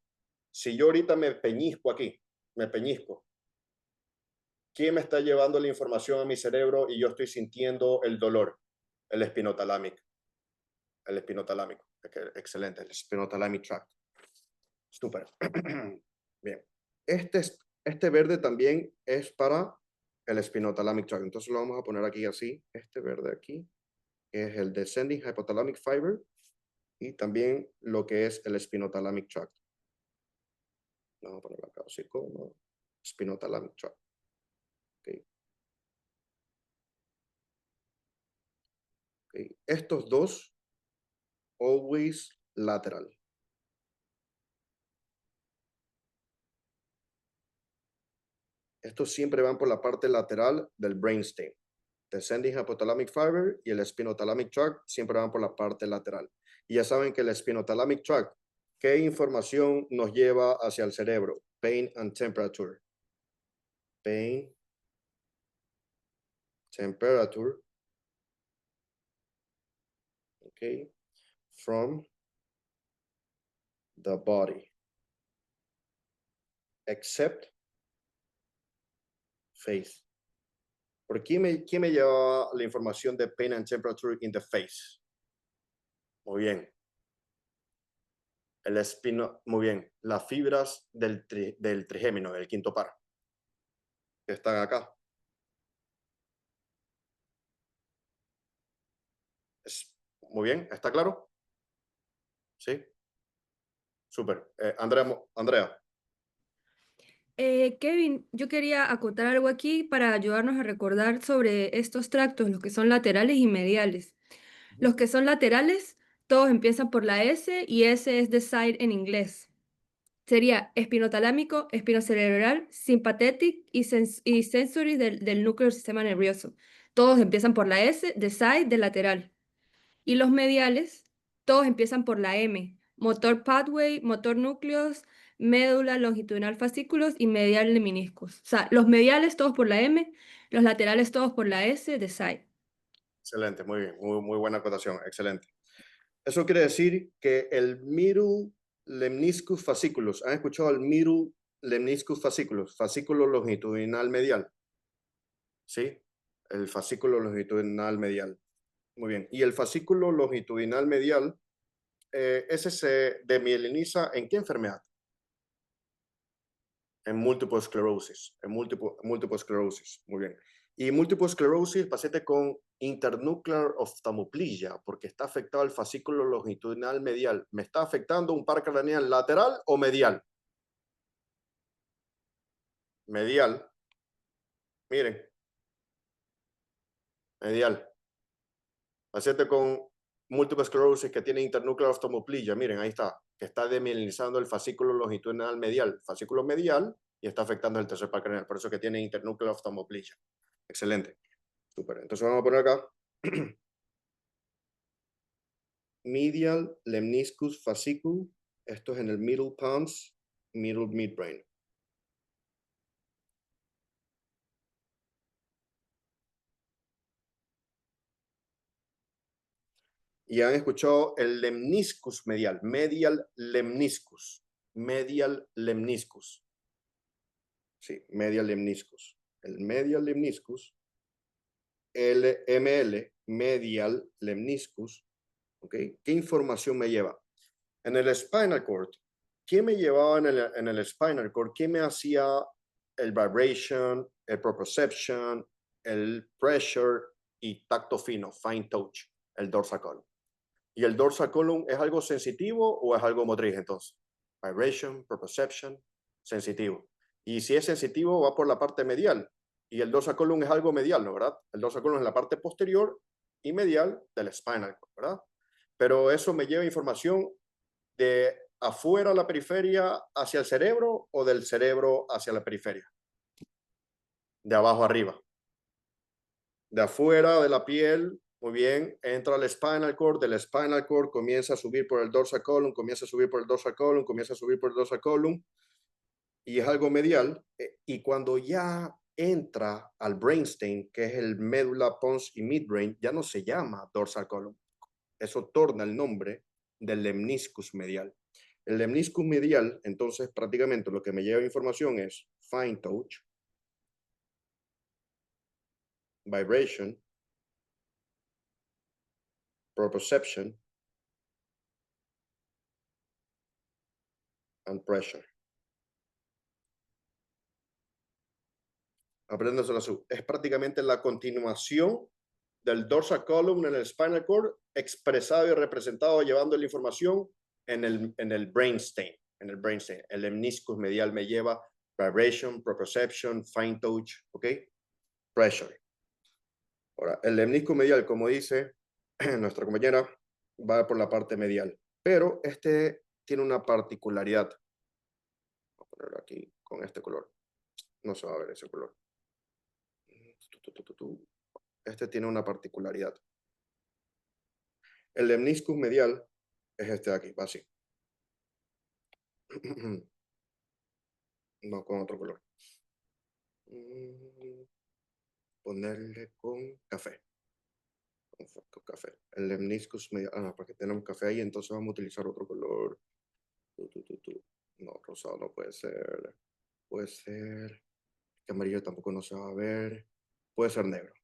Speaker 1: Si yo ahorita me peñizco aquí, me peñizco, ¿quién me está llevando la información a mi cerebro y yo estoy sintiendo el dolor? El espinotalámico. El espinotalámico. Excelente, el spinothalamic tract. Súper. Bien. Este verde también es para el spinothalamic tract. Entonces lo vamos a poner aquí así. Este verde aquí, que es el descending hypothalamic fiber, y también lo que es el spinothalamic tract. Vamos a ponerlo acá así como spinothalamic tract. Okay. Okay. Estos dos, always lateral. Estos siempre van por la parte lateral del brainstem. Descending hypothalamic fiber y el spinothalamic tract siempre van por la parte lateral. Y ya saben que el spinothalamic tract, ¿qué información nos lleva hacia el cerebro? Pain and temperature. Pain, temperature. Okay. From the body. Except face. ¿Por quién me lleva la información de pain and temperature in the face? Muy bien. Muy bien. Las fibras del trigémino, del quinto par, que están acá. Muy bien, ¿está claro? Sí. Súper. Andrea.
Speaker 6: Kevin, yo quería acotar algo aquí para ayudarnos a recordar sobre estos tractos, los que son laterales y mediales. Los que son laterales, todos empiezan por la S y S es de side en inglés. Sería espinotalámico, espinocerebral, sympathetic y sensory del núcleo del sistema nervioso. Todos empiezan por la S, de side, de lateral. Y los mediales, todos empiezan por la M. Motor pathway, motor núcleos, médula longitudinal fascículos y medial de meniscos. O sea, los mediales todos por la M, los laterales todos por la S de side.
Speaker 1: Excelente, muy bien, muy buena acotación, excelente. Eso quiere decir que el middle lemniscus fasciculus, ¿han escuchado el middle lemniscus fasciculus? Fascículo longitudinal medial. ¿Sí? El fascículo longitudinal medial. Muy bien. Y el fascículo longitudinal medial, ese se demieliniza ¿en qué enfermedad? En múltiple esclerosis. En múltiple esclerosis. Muy bien. Y múltiple esclerosis, paciente con internuclear ophthalmoplegia, porque está afectado el fascículo longitudinal medial. ¿Me está afectando un par craneal lateral o medial? Medial. Miren. Medial. Paciente con múltiple esclerosis que tiene internuclear ophthalmoplegia. Miren, ahí está. Que está demielinizando el fascículo longitudinal medial. Fascículo medial y está afectando el tercer par craneal. Por eso que tiene internuclear ophthalmoplegia. Excelente. Súper. Entonces vamos a poner acá. Medial lemniscus fasciculum. Esto es en el middle pons, middle midbrain. Y han escuchado el lemniscus medial, medial lemniscus. medial lemniscus. Sí, medial lemniscus. El medial lemniscus, LML, medial lemniscus. ¿Ok? ¿Qué información me lleva? En el spinal cord, ¿qué me llevaba en el spinal cord? ¿Qué me hacía el vibration, el proprioception, el pressure y tacto fino, fine touch, el dorsal column? ¿Y el dorsal column es algo sensitivo o es algo motriz entonces? Vibration, proprioception, sensitivo. Y si es sensitivo va por la parte medial. Y el dorsal column es algo medial, ¿no? ¿Verdad? El dorsal column es la parte posterior y medial del spinal cord, ¿verdad? Pero eso me lleva información de afuera a la periferia hacia el cerebro o del cerebro hacia la periferia. De abajo arriba. De afuera de la piel, muy bien, entra al spinal cord, del spinal cord comienza a subir por el dorsal column, comienza a subir por el dorsal column, comienza a subir por el dorsal column, y es algo medial, y cuando ya entra al brainstem, que es el médula pons y midbrain, ya no se llama dorsal column. Eso torna el nombre del lemniscus medial. El lemniscus medial, entonces, prácticamente lo que me lleva información es fine touch, vibration, proprioception, and pressure. Apréndaselo así. Es prácticamente la continuación del dorsal column en el spinal cord, expresado y representado llevando la información en el brainstem. En el brainstem. El lemniscus medial me lleva vibration, proprioception, fine touch, ¿ok? Pressure. Ahora, el lemniscus medial, como dice nuestra compañera, va por la parte medial. Pero este tiene una particularidad. Voy a ponerlo aquí con este color. No se va a ver ese color. Este tiene una particularidad. El lemniscus medial es este de aquí, va así. No con otro color. Ponerle con café. Con café. El lemniscus medial. Ah, no, porque tenemos café ahí, entonces vamos a utilizar otro color. No, rosado no puede ser. Puede ser. Que amarillo tampoco no se va a ver. Puede ser negro.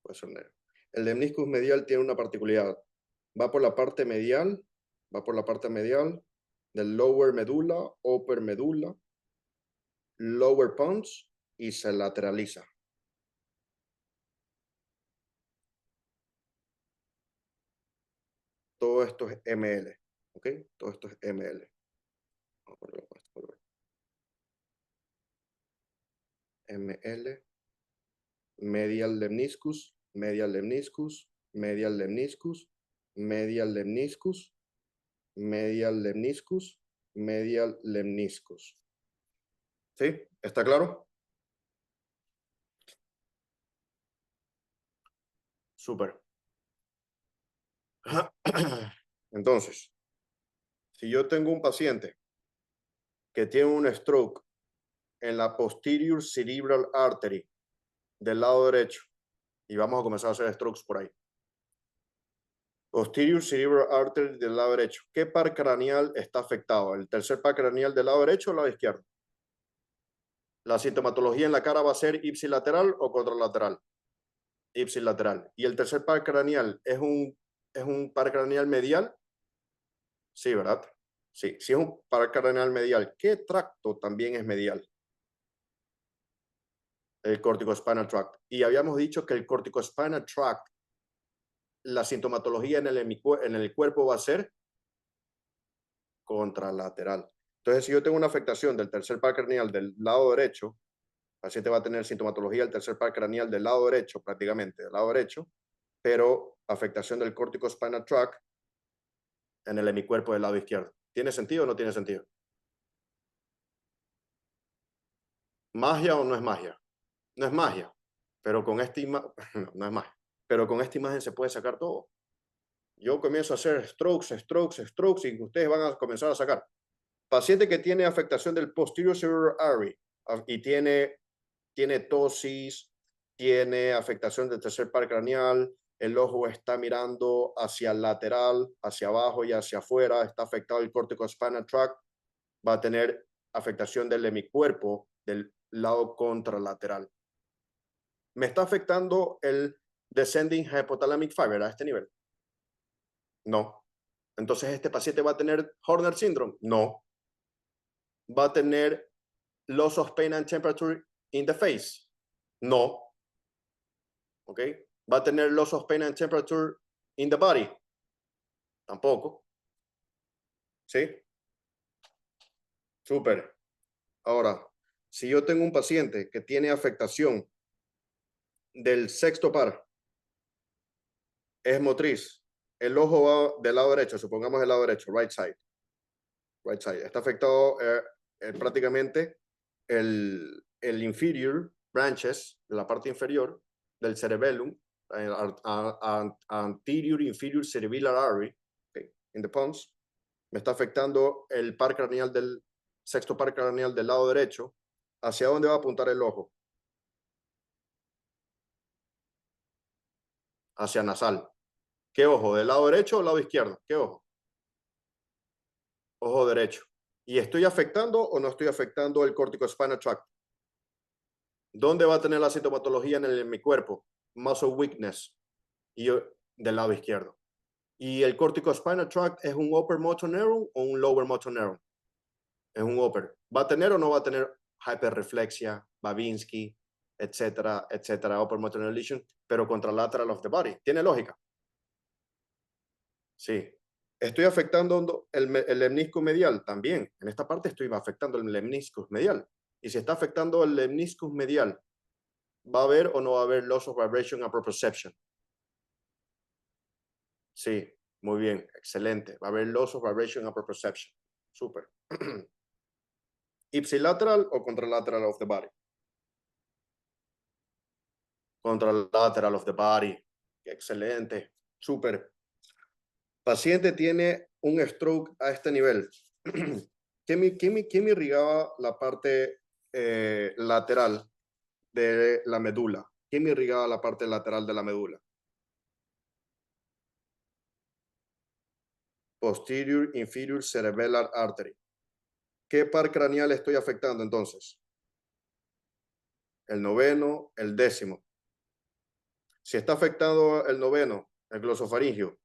Speaker 1: Puede ser negro. El lemniscus medial tiene una particularidad. Va por la parte medial. Va por la parte medial del lower medulla, upper medulla, lower pons y se lateraliza. Todo esto es ML, ¿ok? Todo esto es ML. Vamos a ponerlo con este color. ML, medial lemniscus, medial lemniscus, medial lemniscus, medial lemniscus, medial lemniscus, medial lemniscus. ¿Sí? ¿Está claro? Súper. Entonces, si yo tengo un paciente que tiene un stroke en la posterior cerebral artery del lado derecho, y vamos a comenzar a hacer strokes por ahí. Posterior cerebral artery del lado derecho. ¿Qué par craneal está afectado? ¿El tercer par craneal del lado derecho o el lado izquierdo? La sintomatología en la cara va a ser ipsilateral o contralateral. Ipsilateral. ¿Y el tercer par craneal es un par craneal medial? Sí, ¿verdad? Sí, si es un par craneal medial, ¿qué tracto también es medial? El corticospinal tract. Y habíamos dicho que el corticospinal tract, la sintomatología en el cuerpo va a ser contralateral. Entonces, si yo tengo una afectación del tercer par craneal del lado derecho, el paciente va a tener sintomatología del tercer par craneal del lado derecho, prácticamente del lado derecho, pero afectación del corticospinal tract en el hemicuerpo del lado izquierdo. ¿Tiene sentido o no tiene sentido? ¿Magia o no es magia? No es magia, pero con esta imagen, no es magia, pero con esta imagen se puede sacar todo. Yo comienzo a hacer strokes y ustedes van a comenzar a sacar. Paciente que tiene afectación del posterior cerebral artery y tiene tosis, tiene afectación del tercer par craneal, el ojo está mirando hacia el lateral, hacia abajo y hacia afuera, está afectado el corticospinal tract, va a tener afectación del hemicuerpo del lado contralateral. ¿Me está afectando el descending hypothalamic fiber a este nivel? No. Entonces, ¿este paciente va a tener Horner syndrome? No. ¿Va a tener loss of pain and temperature in the face? No. ¿Ok? ¿Va a tener loss of pain and temperature in the body? Tampoco. ¿Sí? Súper. Ahora, si yo tengo un paciente que tiene afectación del sexto par, es motriz, el ojo va del lado derecho, supongamos el lado derecho, right side. Right side. Está afectado prácticamente el inferior branches, de la parte inferior del cerebellum, anterior inferior cerebellar artery, okay, in the pons. Me está afectando el par craneal del sexto par craneal del lado derecho. ¿Hacia dónde va a apuntar el ojo? Hacia nasal. ¿Qué ojo? ¿Del lado derecho o lado izquierdo? ¿Qué ojo? Ojo derecho. ¿Y estoy afectando o no estoy afectando el corticospinal tract? ¿Dónde va a tener la sintomatología en mi cuerpo? Muscle weakness. Y del lado izquierdo. ¿Y el corticospinal tract es un upper motor neuron o un lower motor neuron? Es un upper. ¿Va a tener o no va a tener hyperreflexia, Babinski, etcétera, etcétera, upper motor neuron lesion, pero contralateral of the body? ¿Tiene lógica? Sí. ¿Estoy afectando el lemniscus medial? También. En esta parte estoy afectando el lemniscus medial. Y si está afectando el lemniscus medial, ¿va a haber o no va a haber loss of vibration and proprioception? Sí, muy bien, excelente. Va a haber loss of vibration and proprioception. Súper. ¿Ipsilateral o contralateral of the body? Contralateral of the body. Excelente. Súper. Paciente tiene un stroke a este nivel. ¿Qué me irrigaba la parte lateral de la médula? ¿Qué me irrigaba la parte lateral de la médula? Posterior inferior cerebellar artery. ¿Qué par craneal estoy afectando entonces? El noveno, el décimo. Si está afectado el noveno, el glosofaringio,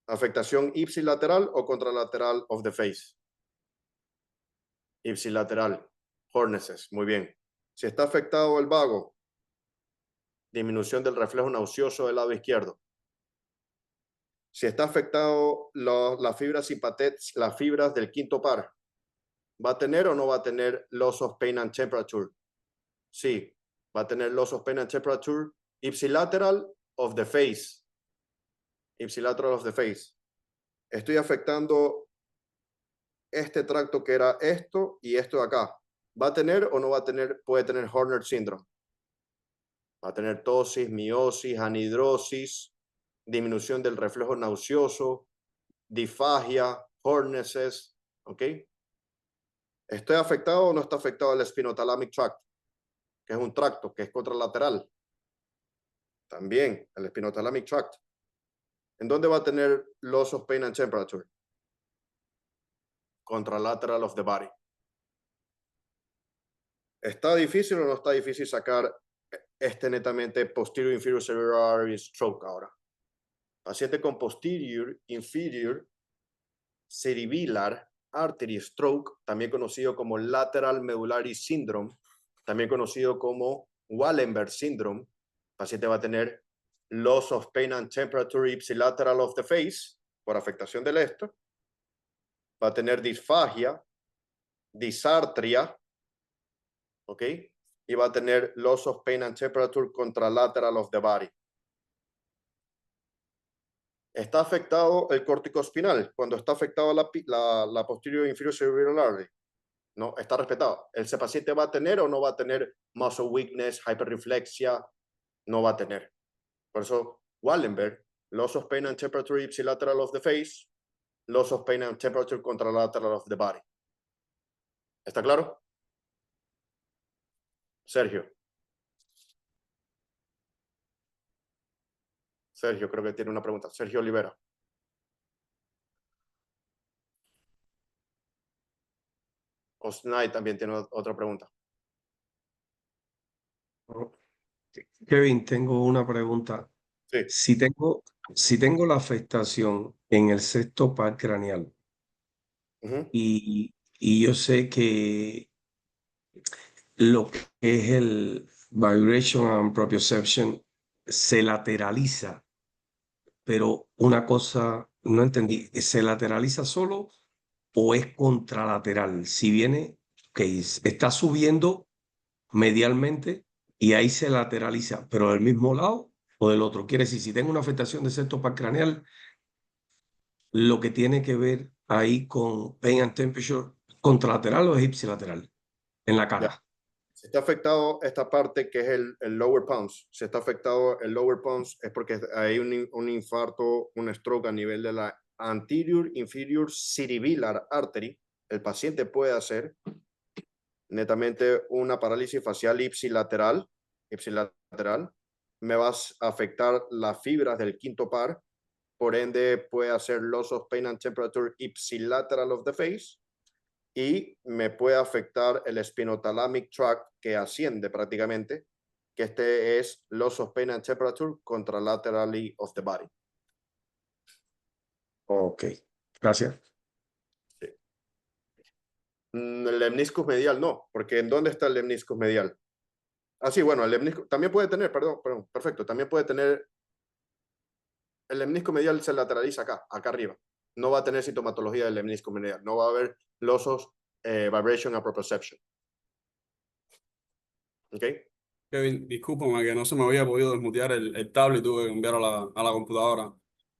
Speaker 1: ¿afectación ipsilateral o contralateral of the face? Ipsilateral. Horneses, muy bien. Si está afectado el vago, disminución del reflejo nauseoso del lado izquierdo. Si está afectado las fibras simpatéticas, las fibras del quinto par, ¿va a tener o no va a tener loss of pain and temperature? Sí, va a tener loss of pain and temperature ipsilateral of the face. Ipsilateral of the face. Estoy afectando este tracto que era esto y esto de acá. ¿Va a tener o no va a tener? Puede tener Horner syndrome. Va a tener tosis, miosis, anhidrosis, disminución del reflejo nauseoso, disfagia, Horneses, ¿ok? ¿Estoy afectado o no está afectado el spinothalamic tract? Que es un tracto, que es contralateral. También el spinothalamic tract. ¿En dónde va a tener loss of pain and temperature? Contralateral of the body. ¿Está difícil o no está difícil sacar este netamente posterior inferior cerebral artery stroke ahora? Paciente con posterior inferior cerebellar artery stroke, también conocido como lateral medullary syndrome, también conocido como Wallenberg syndrome. Paciente va a tener loss of pain and temperature ipsilateral of the face por afectación del esto. Va a tener disfagia, disartria, ¿ok? Y va a tener loss of pain and temperature contralateral of the body. ¿Está afectado el corticospinal cuando está afectado la posterior inferior cerebral artery? No, está respetado. ¿Ese paciente va a tener o no va a tener muscle weakness, hyperreflexia? No va a tener. Por eso, Wallenberg, loss of pain and temperature ipsilateral of the face, loss of pain and temperature contralateral of the body. ¿Está claro? Sergio. Sergio creo que tiene una pregunta. Sergio Olivera. Osnay también tiene otra pregunta.
Speaker 7: Kevin, tengo una pregunta.
Speaker 1: Sí.
Speaker 7: Si tengo la afectación en el sexto par craneal
Speaker 1: Ujú.
Speaker 7: y yo sé que lo que es el vibration and proprioception se lateraliza, pero una cosa no entendí, ¿se lateraliza solo o es contralateral? Si viene, ok, está subiendo medialmente y ahí se lateraliza, pero del mismo lado o del otro. Quiere decir, si tengo una afectación de septo par craneal, lo que tiene que ver ahí con pain and temperature, contralateral o es ipsilateral en la
Speaker 1: Ya.
Speaker 7: cara.
Speaker 1: Si está afectado esta parte que es el lower pons, si está afectado el lower pons es porque hay un infarto, un stroke a nivel de la anterior inferior cerebellar artery. El paciente puede hacer netamente una parálisis facial ipsilateral. Me vas a afectar las fibras del quinto par, por ende puede hacer loss of pain and temperature ipsilateral of the face y me puede afectar el spinothalamic tract que asciende prácticamente, que este es loss of pain and temperature contralaterally of the body.
Speaker 7: Ok, gracias.
Speaker 1: Sí. El lemniscus medial no, porque ¿en dónde está el lemniscus medial? Ah, sí, bueno, el lemniscus también puede tener, perdón, perfecto, también puede tener, el lemniscus medial se lateraliza acá arriba. No va a tener sintomatología del lemniscus medial, no va a haber loss of vibration and proprioception. ¿Ok?
Speaker 8: Kevin, discúlpame que no se me había podido desmutear el tablet y tuve que enviar a la computadora.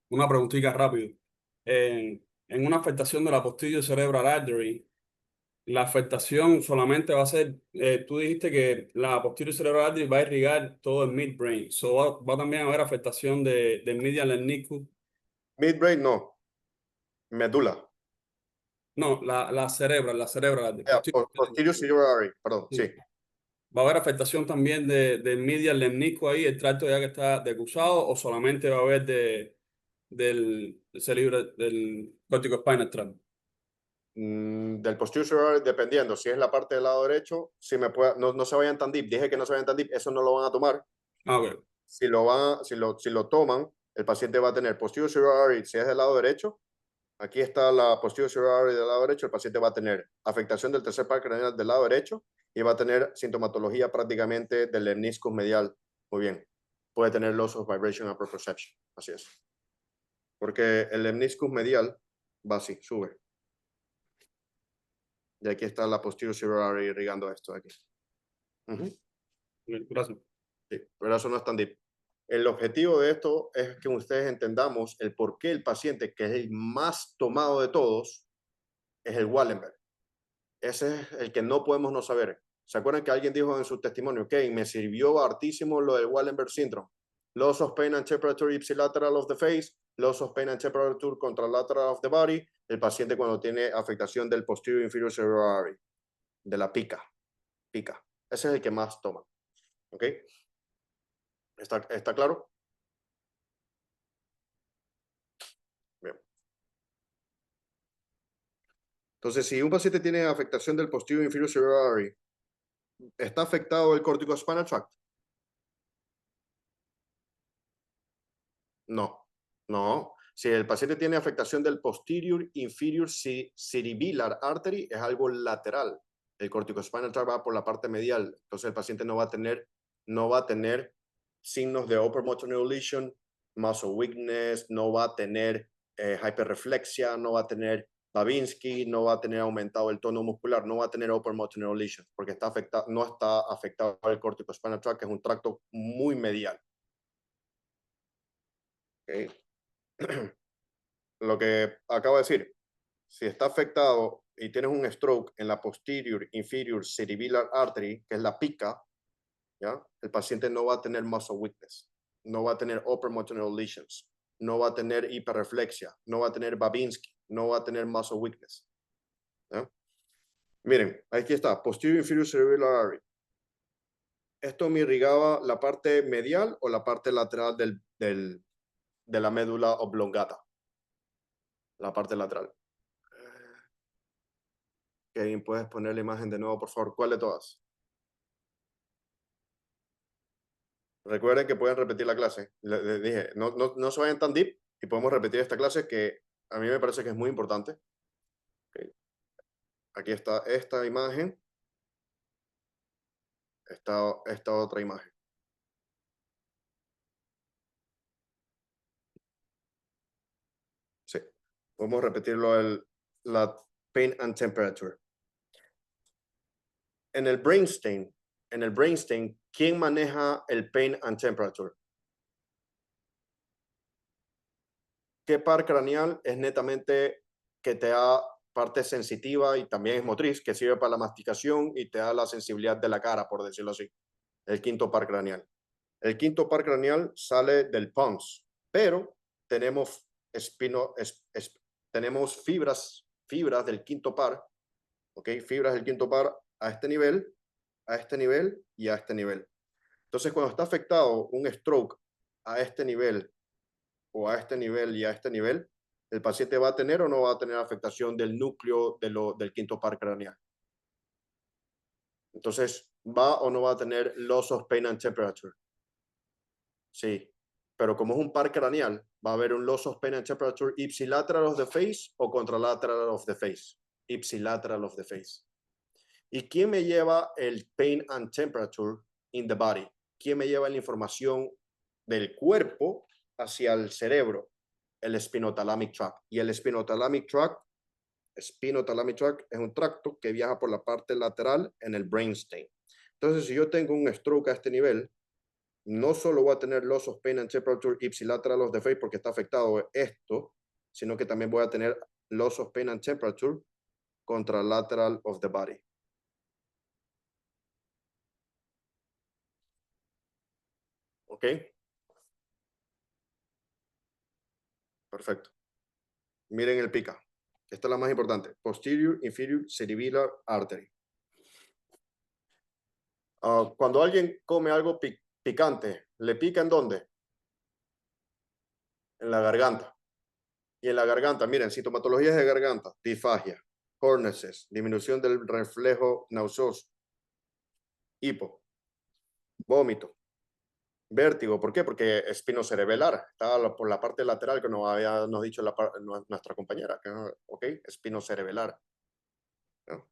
Speaker 8: Una preguntita rápido. En una afectación de la posterior cerebral artery, la afectación solamente va a ser, tú dijiste que la posterior cerebral artery va a irrigar todo el midbrain. So va también a haber afectación del medial lemniscus.
Speaker 1: Midbrain no, medula.
Speaker 8: No, la cerebral artery.
Speaker 1: Posterior cerebral artery, perdón, sí.
Speaker 8: ¿Va a haber afectación también del medial lemnisco ahí, el tracto ya que está decusado, o solamente va a haber del cortico spinal tract?
Speaker 1: Del posterior cerebral, dependiendo, si es la parte del lado derecho, si me puede, no se vayan tan deep, dije que no se vayan tan deep, eso no lo van a tomar.
Speaker 8: Ah, ok.
Speaker 1: Si lo toman, el paciente va a tener posterior cerebral artery, si es del lado derecho, aquí está la posterior cerebral artery del lado derecho, el paciente va a tener afectación del tercer par craneal del lado derecho y va a tener sintomatología prácticamente del lemniscus medial. Muy bien. Puede tener loss of vibration and proprioception. Así es. Porque el lemniscus medial va así, sube. Y aquí está la posterior cerebral artery irrigando esto de aquí.
Speaker 8: Gracias.
Speaker 1: Sí, pero eso no es tan deep. El objetivo de esto es que ustedes entendamos el por qué el paciente, que es el más tomado de todos, es el Wallenberg. Ese es el que no podemos no saber. ¿Se acuerdan que alguien dijo en su testimonio, ok, me sirvió hartísimo lo del Wallenberg syndrome? Loss of pain and temperature ipsilateral of the face, loss of pain and temperature contralateral of the body. El paciente cuando tiene afectación del posterior inferior cerebral artery, de la pica. Ese es el que más toma. ¿Ok? ¿Está claro? Bien. Entonces, si un paciente tiene afectación del posterior inferior cerebral artery, ¿está afectado el cortico spinal tract? No. Si el paciente tiene afectación del posterior inferior cerebellar artery, es algo lateral. El corticospinal tract va por la parte medial. Entonces el paciente no va a tener signos de upper motor neural lesion, muscle weakness, no va a tener hyperreflexia, no va a tener Babinski, no va a tener aumentado el tono muscular, no va a tener upper motor neural lesion, porque no está afectado el corticospinal tract, que es un tracto muy medial. Okay. Lo que acabo de decir, si está afectado y tienes un stroke en la posterior inferior cerebellar artery, que es la pica, ¿ya? El paciente no va a tener muscle weakness, no va a tener upper motor neural lesions, no va a tener hiperreflexia, no va a tener Babinski, no va a tener muscle weakness. ¿Ya? Miren, aquí está, posterior inferior cerebellar artery. ¿Esto me irrigaba la parte medial o la parte lateral de la médula oblongata, la parte lateral. Kevin, ¿puedes poner la imagen de nuevo, por favor? ¿Cuál de todas? Recuerden que pueden repetir la clase. Les dije, no se vayan tan deep y podemos repetir esta clase que a mí me parece que es muy importante. Okay. Aquí está esta imagen. Esta otra imagen. Sí. Vamos a repetirlo, la pain and temperature. En el brainstem, ¿quién maneja el pain and temperature? ¿Qué par craneal es netamente que te da parte sensitiva y también es motriz, que sirve para la masticación y te da la sensibilidad de la cara, por decirlo así? El quinto par craneal. El quinto par craneal sale del pons, pero tenemos tenemos fibras del quinto par, ¿ok? Fibras del quinto par a este nivel y a este nivel. Entonces, cuando está afectado un stroke a este nivel o a este nivel y a este nivel, ¿el paciente va a tener o no va a tener afectación del núcleo del quinto par craneal? Entonces, ¿va o no va a tener loss of pain and temperature? Sí, pero como es un par craneal, va a haber un loss of pain and temperature ipsilateral of the face o contralateral of the face. Ipsilateral of the face. ¿Y quién me lleva el pain and temperature in the body? ¿Quién me lleva la información del cuerpo hacia el cerebro? El spinothalamic tract. Y el spinothalamic tract es un tracto que viaja por la parte lateral en el brainstem. Entonces, si yo tengo un stroke a este nivel, no solo voy a tener loss of pain and temperature ipsilateral of the face porque está afectado esto, sino que también voy a tener loss of pain and temperature contralateral of the body. ¿Ok? Perfecto. Miren el pica. Esta es la más importante. Posterior inferior cerebellar artery. Cuando alguien come algo picante, ¿le pica en dónde? En la garganta. Y en la garganta, miren, sintomatologías de garganta, disfagia, hoarseness, disminución del reflejo nauseoso, hipo, vómito, vértigo. ¿Por qué? Porque espinocerebelar, está por la parte lateral que nos dicho nuestra compañera, ¿ok? Espinocerebelar. ¿No?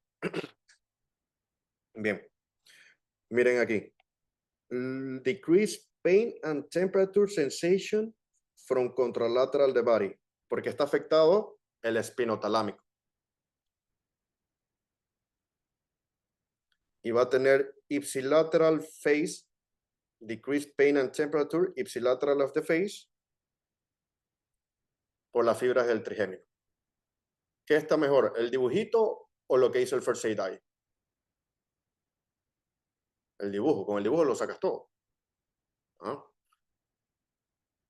Speaker 1: Bien, miren aquí. Decrease pain and temperature sensation from contralateral the body, porque está afectado el espinotalámico. Y va a tener ipsilateral face, decreased pain and temperature, ipsilateral of the face, por las fibras del trigémino. ¿Qué está mejor, el dibujito o lo que hizo el first aid ahí? El dibujo, con el dibujo lo sacas todo. ¿Ah?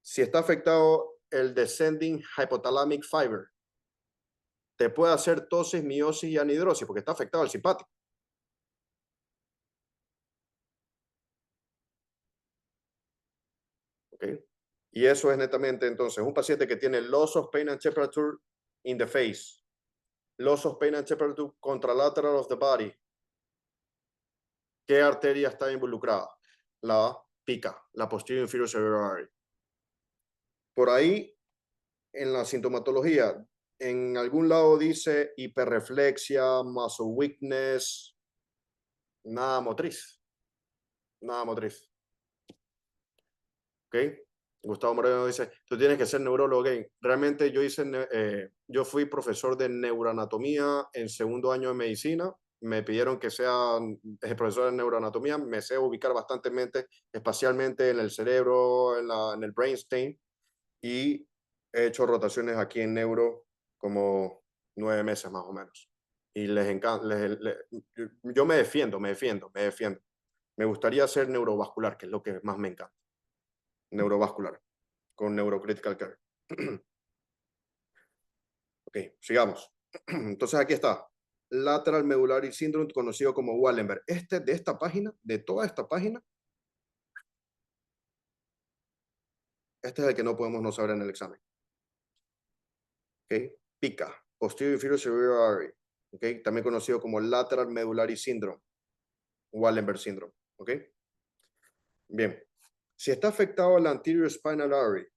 Speaker 1: Si está afectado el descending hypothalamic fiber, te puede hacer tosis, miosis y anhidrosis porque está afectado el simpático. ¿Okay? Y eso es netamente entonces un paciente que tiene loss of pain and temperature in the face, loss of pain and temperature contralateral of the body. ¿Qué arteria está involucrada? La pica, la posterior inferior cerebral artery. Por ahí, en la sintomatología, en algún lado dice hiperreflexia, muscle weakness, nada motriz. Nada motriz. ¿Ok? Gustavo Moreno dice, tú tienes que ser neurólogo. Okay. Realmente yo fui profesor de neuroanatomía en segundo año de medicina. Me pidieron que sea profesor de neuroanatomía. Me sé ubicar bastante espacialmente en el cerebro, en el brainstem. Y he hecho rotaciones aquí en neuro como 9 meses más o menos. Y les encanta. Yo me defiendo. Me gustaría ser neurovascular, que es lo que más me encanta. Neurovascular, con neurocritical care. Ok, sigamos. Entonces aquí está. Lateral Medullary Syndrome, conocido como Wallenberg. De toda esta página, Este es el que no podemos no saber en el examen. ¿Ok? PICA, Posterior Inferior Cerebral Artery. ¿Ok? También conocido como Lateral Medullary Syndrome, Wallenberg Syndrome. ¿Ok? Bien. Si está afectado el anterior spinal artery.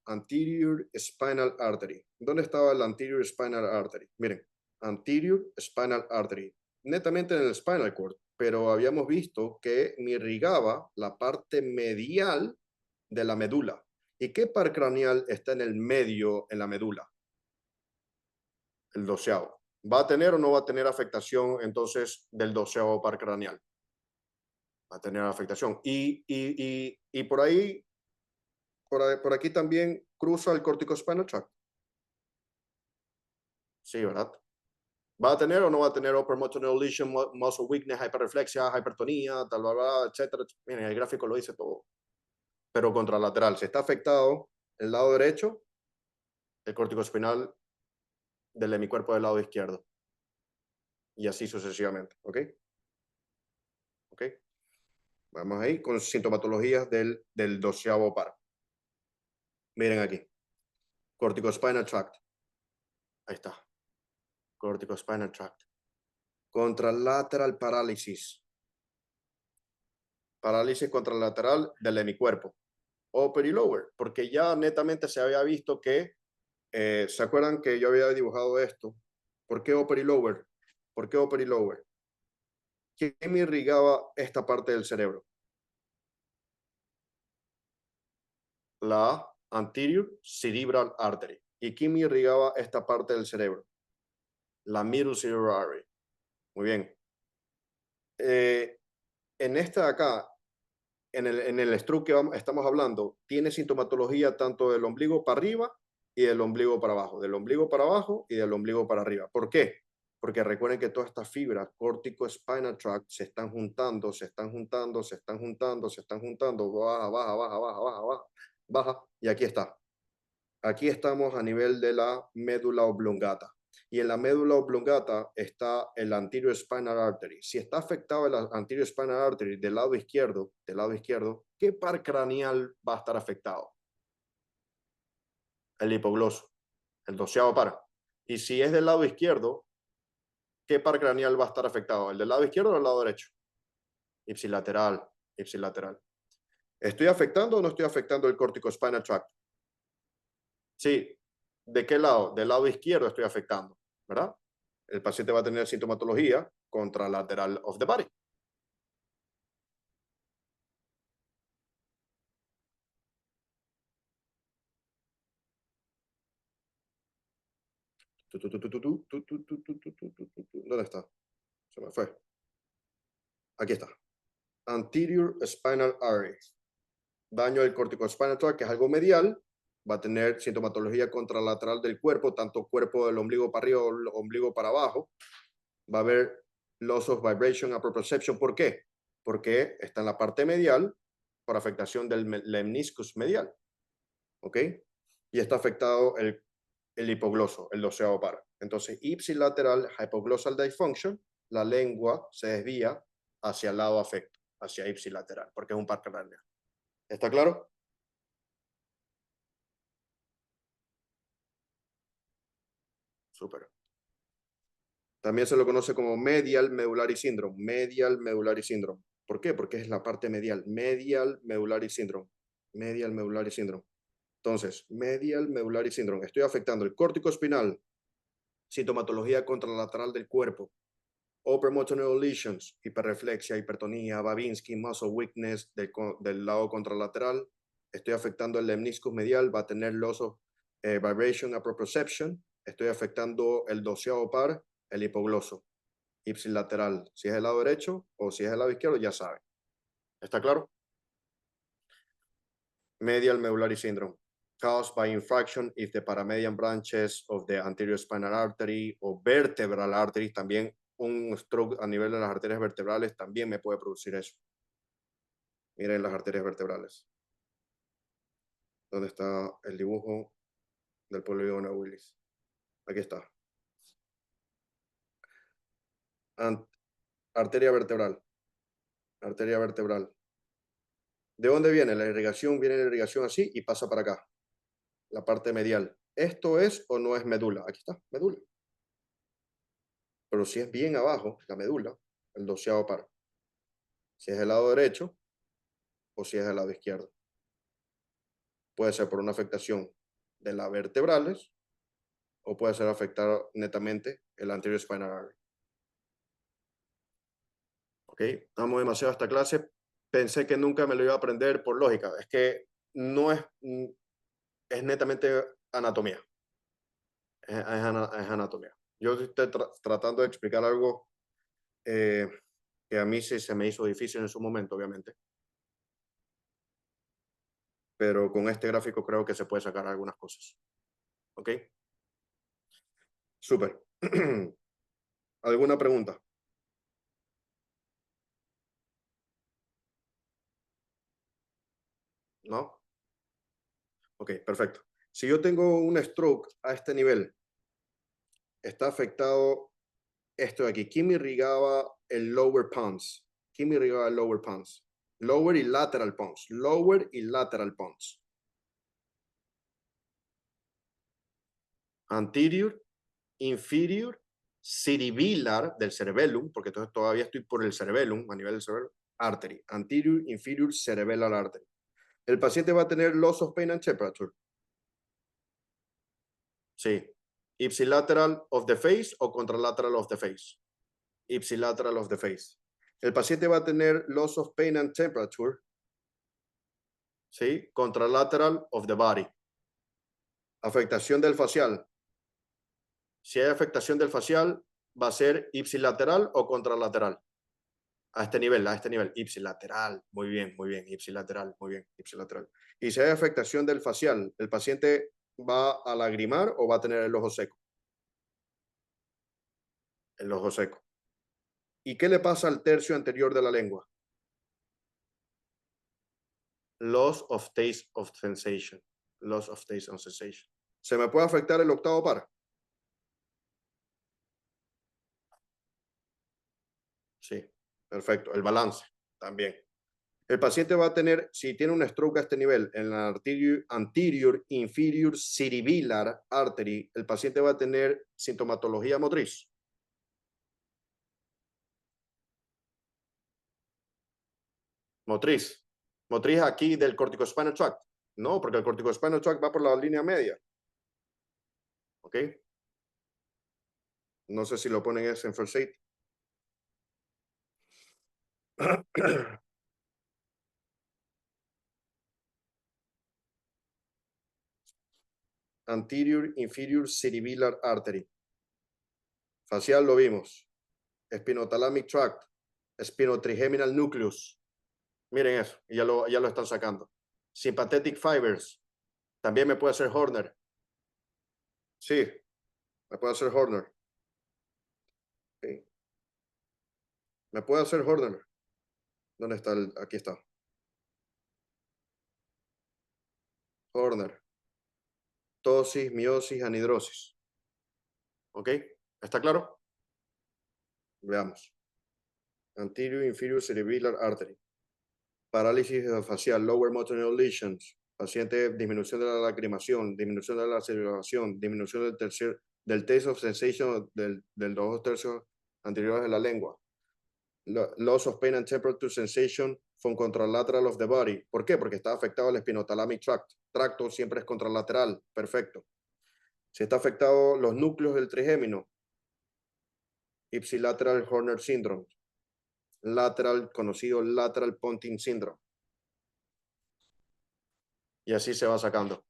Speaker 1: ¿Dónde estaba el anterior spinal artery? Miren, anterior spinal artery. Netamente en el spinal cord, pero habíamos visto que me irrigaba la parte medial de la médula. ¿Y qué par craneal está en el medio en la médula? El doceavo. ¿Va a tener o no va a tener afectación entonces del doceavo par craneal? Va a tener afectación. Y por ahí, por aquí también cruza el corticospinal tract. Sí, ¿verdad? ¿Va a tener o no va a tener upper motor neural lesion, muscle weakness, hiperreflexia, hipertonía, tal, bla, bla, etcétera? Miren, el gráfico lo dice todo. Pero contralateral, si está afectado el lado derecho, el corticospinal del hemicuerpo del lado izquierdo. Y así sucesivamente, ¿ok? ¿Ok? Vamos ahí con sintomatologías del doceavo par. Miren aquí. Corticospinal tract. Ahí está. Corticospinal tract. Contralateral parálisis. Parálisis contralateral del hemicuerpo. Upper y lower. Porque ya netamente se había visto que, ¿se acuerdan que yo había dibujado esto? ¿Por qué upper y lower? ¿Por qué upper y lower? ¿Quién me irrigaba esta parte del cerebro? La anterior cerebral artery. ¿Y quién me irrigaba esta parte del cerebro? La middle cerebral artery. Muy bien. En esta de acá, en el stroke que estamos hablando, tiene sintomatología tanto del ombligo para arriba y del ombligo para abajo, del ombligo para abajo y del ombligo para arriba. ¿Por qué? Porque recuerden que todas estas fibras cortico-spinal tract se están juntando, se están juntando, se están juntando, se están juntando, baja, baja, baja, baja, baja, baja, baja, y aquí está. Aquí estamos a nivel de la médula oblongata. Y en la médula oblongata está el anterior spinal artery. Si está afectado el anterior spinal artery del lado izquierdo, ¿qué par craneal va a estar afectado? El hipogloso, el doceavo par. Y si es del lado izquierdo, ¿qué par craneal va a estar afectado? ¿El del lado izquierdo o del lado derecho? Ipsilateral, ipsilateral. ¿Estoy afectando o no estoy afectando el corticospinal tract? Sí. ¿De qué lado? Del lado izquierdo estoy afectando, ¿verdad? El paciente va a tener sintomatología contralateral of the body. ¿Dónde está? Se me fue. Aquí está. Anterior spinal artery. Daño del corticospinal tract, que es algo medial, va a tener sintomatología contralateral del cuerpo, tanto cuerpo del ombligo para arriba o ombligo para abajo. Va a haber loss of vibration and proprioception. ¿Por qué? Porque está en la parte medial por afectación del lemniscus medial. ¿Ok? Y está afectado el hipogloso, el doceavo par. Entonces, ipsilateral hypoglossal dysfunction, la lengua se desvía hacia el lado afecto, hacia ipsilateral, porque es un par craneal. ¿Está claro? Súper. También se lo conoce como medial medullary syndrome. Medial medullary syndrome. ¿Por qué? Porque es la parte medial. Medial medullary syndrome. Medial medullary syndrome. Entonces, medial medullary syndrome. Estoy afectando el córtico espinal, sintomatología contralateral del cuerpo, upper motor neural lesions, hiperreflexia, hipertonía, Babinski, muscle weakness del lado contralateral. Estoy afectando el lemniscus medial, va a tener loss of vibration and proprioception. Estoy afectando el doceavo par, el hipogloso, ipsilateral. Si es el lado derecho o si es el lado izquierdo, ya saben. ¿Está claro? Medial medullary syndrome. Caused by infraction if the paramedian branches of the anterior spinal artery o vertebral artery, también un stroke a nivel de las arterias vertebrales también me puede producir eso. Miren las arterias vertebrales. ¿Dónde está el dibujo del polígono Willis? Aquí está. Arteria vertebral. Arteria vertebral. ¿De dónde viene? La irrigación viene la irrigación así y pasa para acá. la parte medial. ¿Esto es o no es médula? Aquí está, médula. Pero si es bien abajo, la médula, el 12º par. Si es del lado derecho o si es del lado izquierdo. Puede ser por una afectación de las vertebrales o puede ser afectado netamente el anterior spinal artery. Ok, amo demasiado esta clase. Pensé que nunca me lo iba a aprender por lógica. Es que no es, es netamente anatomía. Es anatomía. Yo estoy tratando de explicar algo que a mí sí se me hizo difícil en su momento, obviamente. Pero con este gráfico creo que se puede sacar algunas cosas. ¿Ok? Súper. ¿Alguna pregunta? ¿No? Ok, perfecto. Si yo tengo un stroke a este nivel, está afectado esto de aquí. ¿Quién me irrigaba el lower pons? ¿Quién me irrigaba el lower pons? Lower y lateral pons. Lower y lateral pons. Anterior, inferior, cerebellar del cerebellum, porque entonces todavía estoy por el cerebellum, a nivel del cerebelo, artery. Anterior, inferior, cerebellar artery. El paciente va a tener loss of pain and temperature. Sí. Ipsilateral of the face o contralateral of the face. Ipsilateral of the face. El paciente va a tener loss of pain and temperature. ¿Sí? Contralateral of the body. Afectación del facial. Si hay afectación del facial, va a ser ipsilateral o contralateral. A este nivel, ipsilateral. Muy bien, ipsilateral, muy bien, ipsilateral. Y si hay afectación del facial, ¿el paciente va a lagrimar o va a tener el ojo seco? El ojo seco. ¿Y qué le pasa al tercio anterior de la lengua? Loss of taste of sensation. Loss of taste of sensation. ¿Se me puede afectar el 8º par? Sí, perfecto. El balance también. El paciente va a tener, si tiene un stroke a este nivel, en la anterior inferior cerebellar artery, el paciente va a tener sintomatología motriz. Motriz. Motriz aquí del corticospinal tract. No, porque el corticospinal tract va por la línea media. ¿Ok? No sé si lo ponen ese en first aid. Anterior inferior cerebellar artery. Facial lo vimos. Spinothalamic tract. Spinotrigeminal nucleus. Miren eso, ya lo están sacando. Sympathetic fibers. También me puede hacer Horner. Sí, me puede hacer Horner. Okay. Me puede hacer Horner. ¿Dónde está? Aquí está. Horner. Tosis, miosis, anhidrosis. ¿Ok? ¿Está claro? Veamos. Anterior inferior cerebellar artery. Parálisis facial, lower motor neural lesions. Paciente, disminución de la lacrimación, disminución de la celebración, disminución del taste of sensation del 2/3 anteriores de la lengua. Loss of pain and temperature sensation from contralateral of the body. ¿Por qué? Porque está afectado el spinothalamic tract. Tracto siempre es contralateral. Perfecto. Si está afectado los núcleos del trigémino, ipsilateral Horner syndrome. Lateral, conocido lateral pointing syndrome. Y así se va sacando.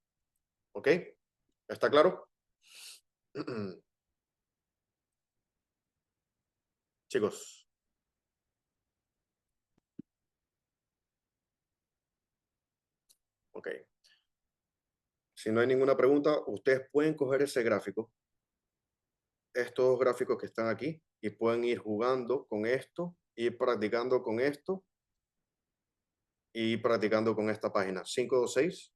Speaker 1: ¿Ok? ¿Está claro? Chicos. Ok. Si no hay ninguna pregunta, ustedes pueden coger ese gráfico, estos gráficos que están aquí, y pueden ir jugando con esto, ir practicando con esto, y practicando con esta página, 526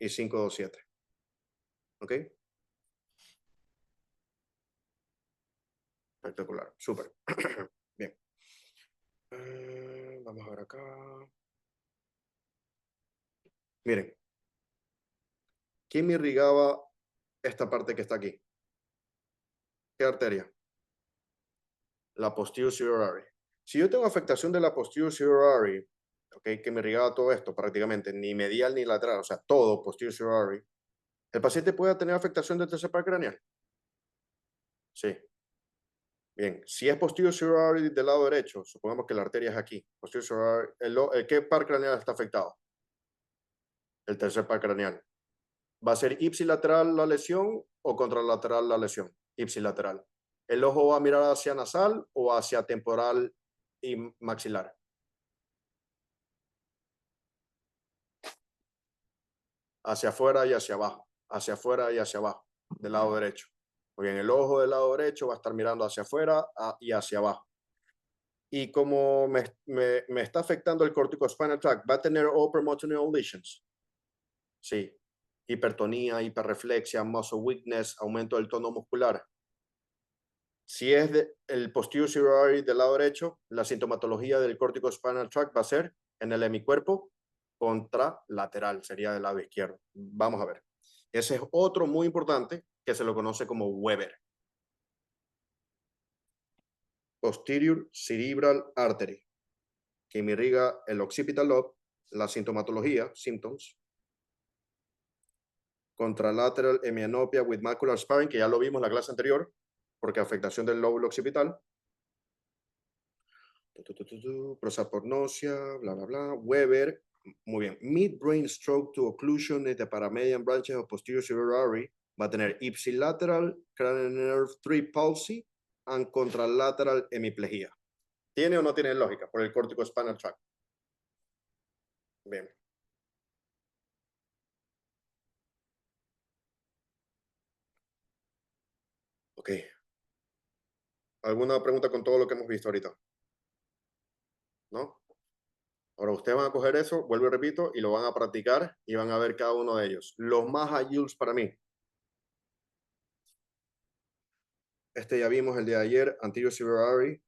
Speaker 1: y 527. ¿Ok? Espectacular, súper. Bien. Vamos a ver acá. Miren. ¿Quién me irrigaba esta parte que está aquí? ¿Qué arteria? La posterior superior artery. Si yo tengo afectación de la posterior superior artery, okay, que me irrigaba todo esto prácticamente, ni medial ni lateral, o sea, todo posterior superior artery, ¿el paciente puede tener afectación del tercer par craneal? Sí. Bien, si es posterior superior artery del lado derecho, supongamos que la arteria es aquí, posterior superior artery, ¿qué par craneal está afectado? El tercer par craneal. ¿Va a ser ipsilateral la lesión o contralateral la lesión? Ipsilateral. ¿El ojo va a mirar hacia nasal o hacia temporal y maxilar? Hacia afuera y hacia abajo. Hacia afuera y hacia abajo, del lado derecho. Muy bien, el ojo del lado derecho va a estar mirando hacia afuera y hacia abajo. Y como me está afectando el corticospinal tract, ¿va a tener upper motor neuron lesions? Sí. Hipertonía, hiperreflexia, muscle weakness, aumento del tono muscular. Si es el posterior superior artery del lado derecho, la sintomatología del corticospinal tract va a ser en el hemicuerpo contralateral, sería del lado izquierdo. Vamos a ver. Ese es otro muy importante que se lo conoce como Weber. Posterior cerebral artery, que me irriga el occipital lobe, la sintomatología, symptoms. Contralateral hemianopia with macular sparring, que ya lo vimos en la clase anterior, porque afectación del lóbulo occipital. Prosapagnosia, bla, bla, bla. Weber, muy bien. Midbrain stroke to occlusion at the paramedian branches of posterior superior artery va a tener ipsilateral cranial nerve 3 palsy and contralateral hemiplegia. ¿Tiene o no tiene lógica por el corticospinal tract? Bien. Ok. ¿Alguna pregunta con todo lo que hemos visto ahorita? ¿No? Ahora ustedes van a coger eso, vuelvo y repito, y lo van a practicar y van a ver cada uno de ellos. Los más ayudos para mí. Este ya vimos el día de ayer, anterior superior artery.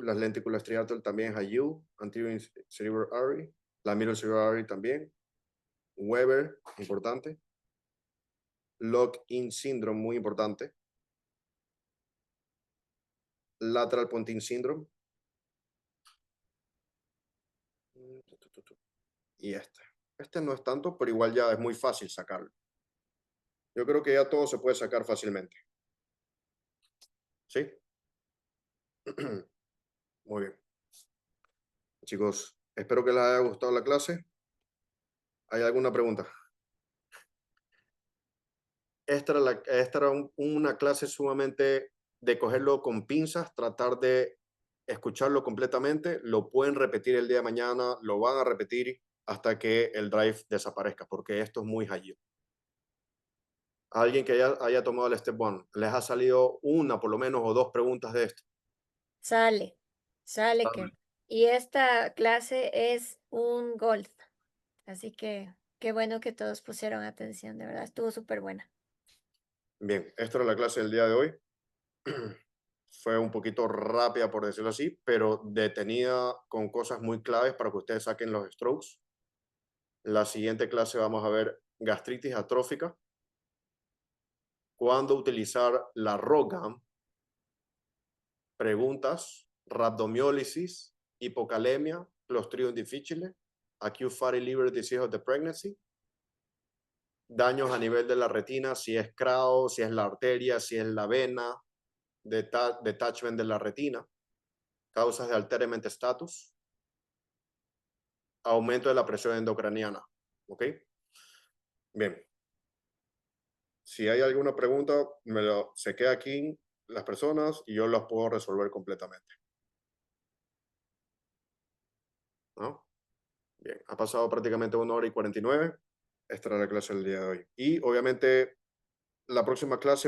Speaker 1: Las lentículas striatal también es IU, anterior cerebral artery. La middle cerebral artery también. Weber, importante. Lock-in syndrome, muy importante. Lateral pontine syndrome. Y este. Este no es tanto, pero igual ya es muy fácil sacarlo. Yo creo que ya todo se puede sacar fácilmente. ¿Sí? Muy bien. Chicos, espero que les haya gustado la clase. ¿Hay alguna pregunta? Esta era una clase sumamente de cogerlo con pinzas, tratar de escucharlo completamente. Lo pueden repetir el día de mañana, lo van a repetir hasta que el drive desaparezca, porque esto es muy high. Alguien que haya tomado el Step 1, ¿les ha salido una por lo menos o dos preguntas de esto?
Speaker 9: Sale que. Y esta clase es un golf. Así que qué bueno que todos pusieron atención, de verdad, estuvo súper buena.
Speaker 1: Bien, esta era la clase del día de hoy. Fue un poquito rápida, por decirlo así, pero detenida con cosas muy claves para que ustedes saquen los strokes. La siguiente clase vamos a ver gastritis atrófica, cuándo utilizar la ROGAM, preguntas, rhabdomiólisis, hipocalemia, Clostridium difficile, acute fatty liver disease of the pregnancy, daños a nivel de la retina, si es CRAO, si es la arteria, si es la vena, detachment de la retina, causas de alterement status, aumento de la presión endocraniana. ¿Ok? Bien. Si hay alguna pregunta, se queda aquí las personas y yo las puedo resolver completamente. ¿No? Bien, ha pasado prácticamente 1 hora y 49. Esta era la clase del día de hoy. Y obviamente la próxima clase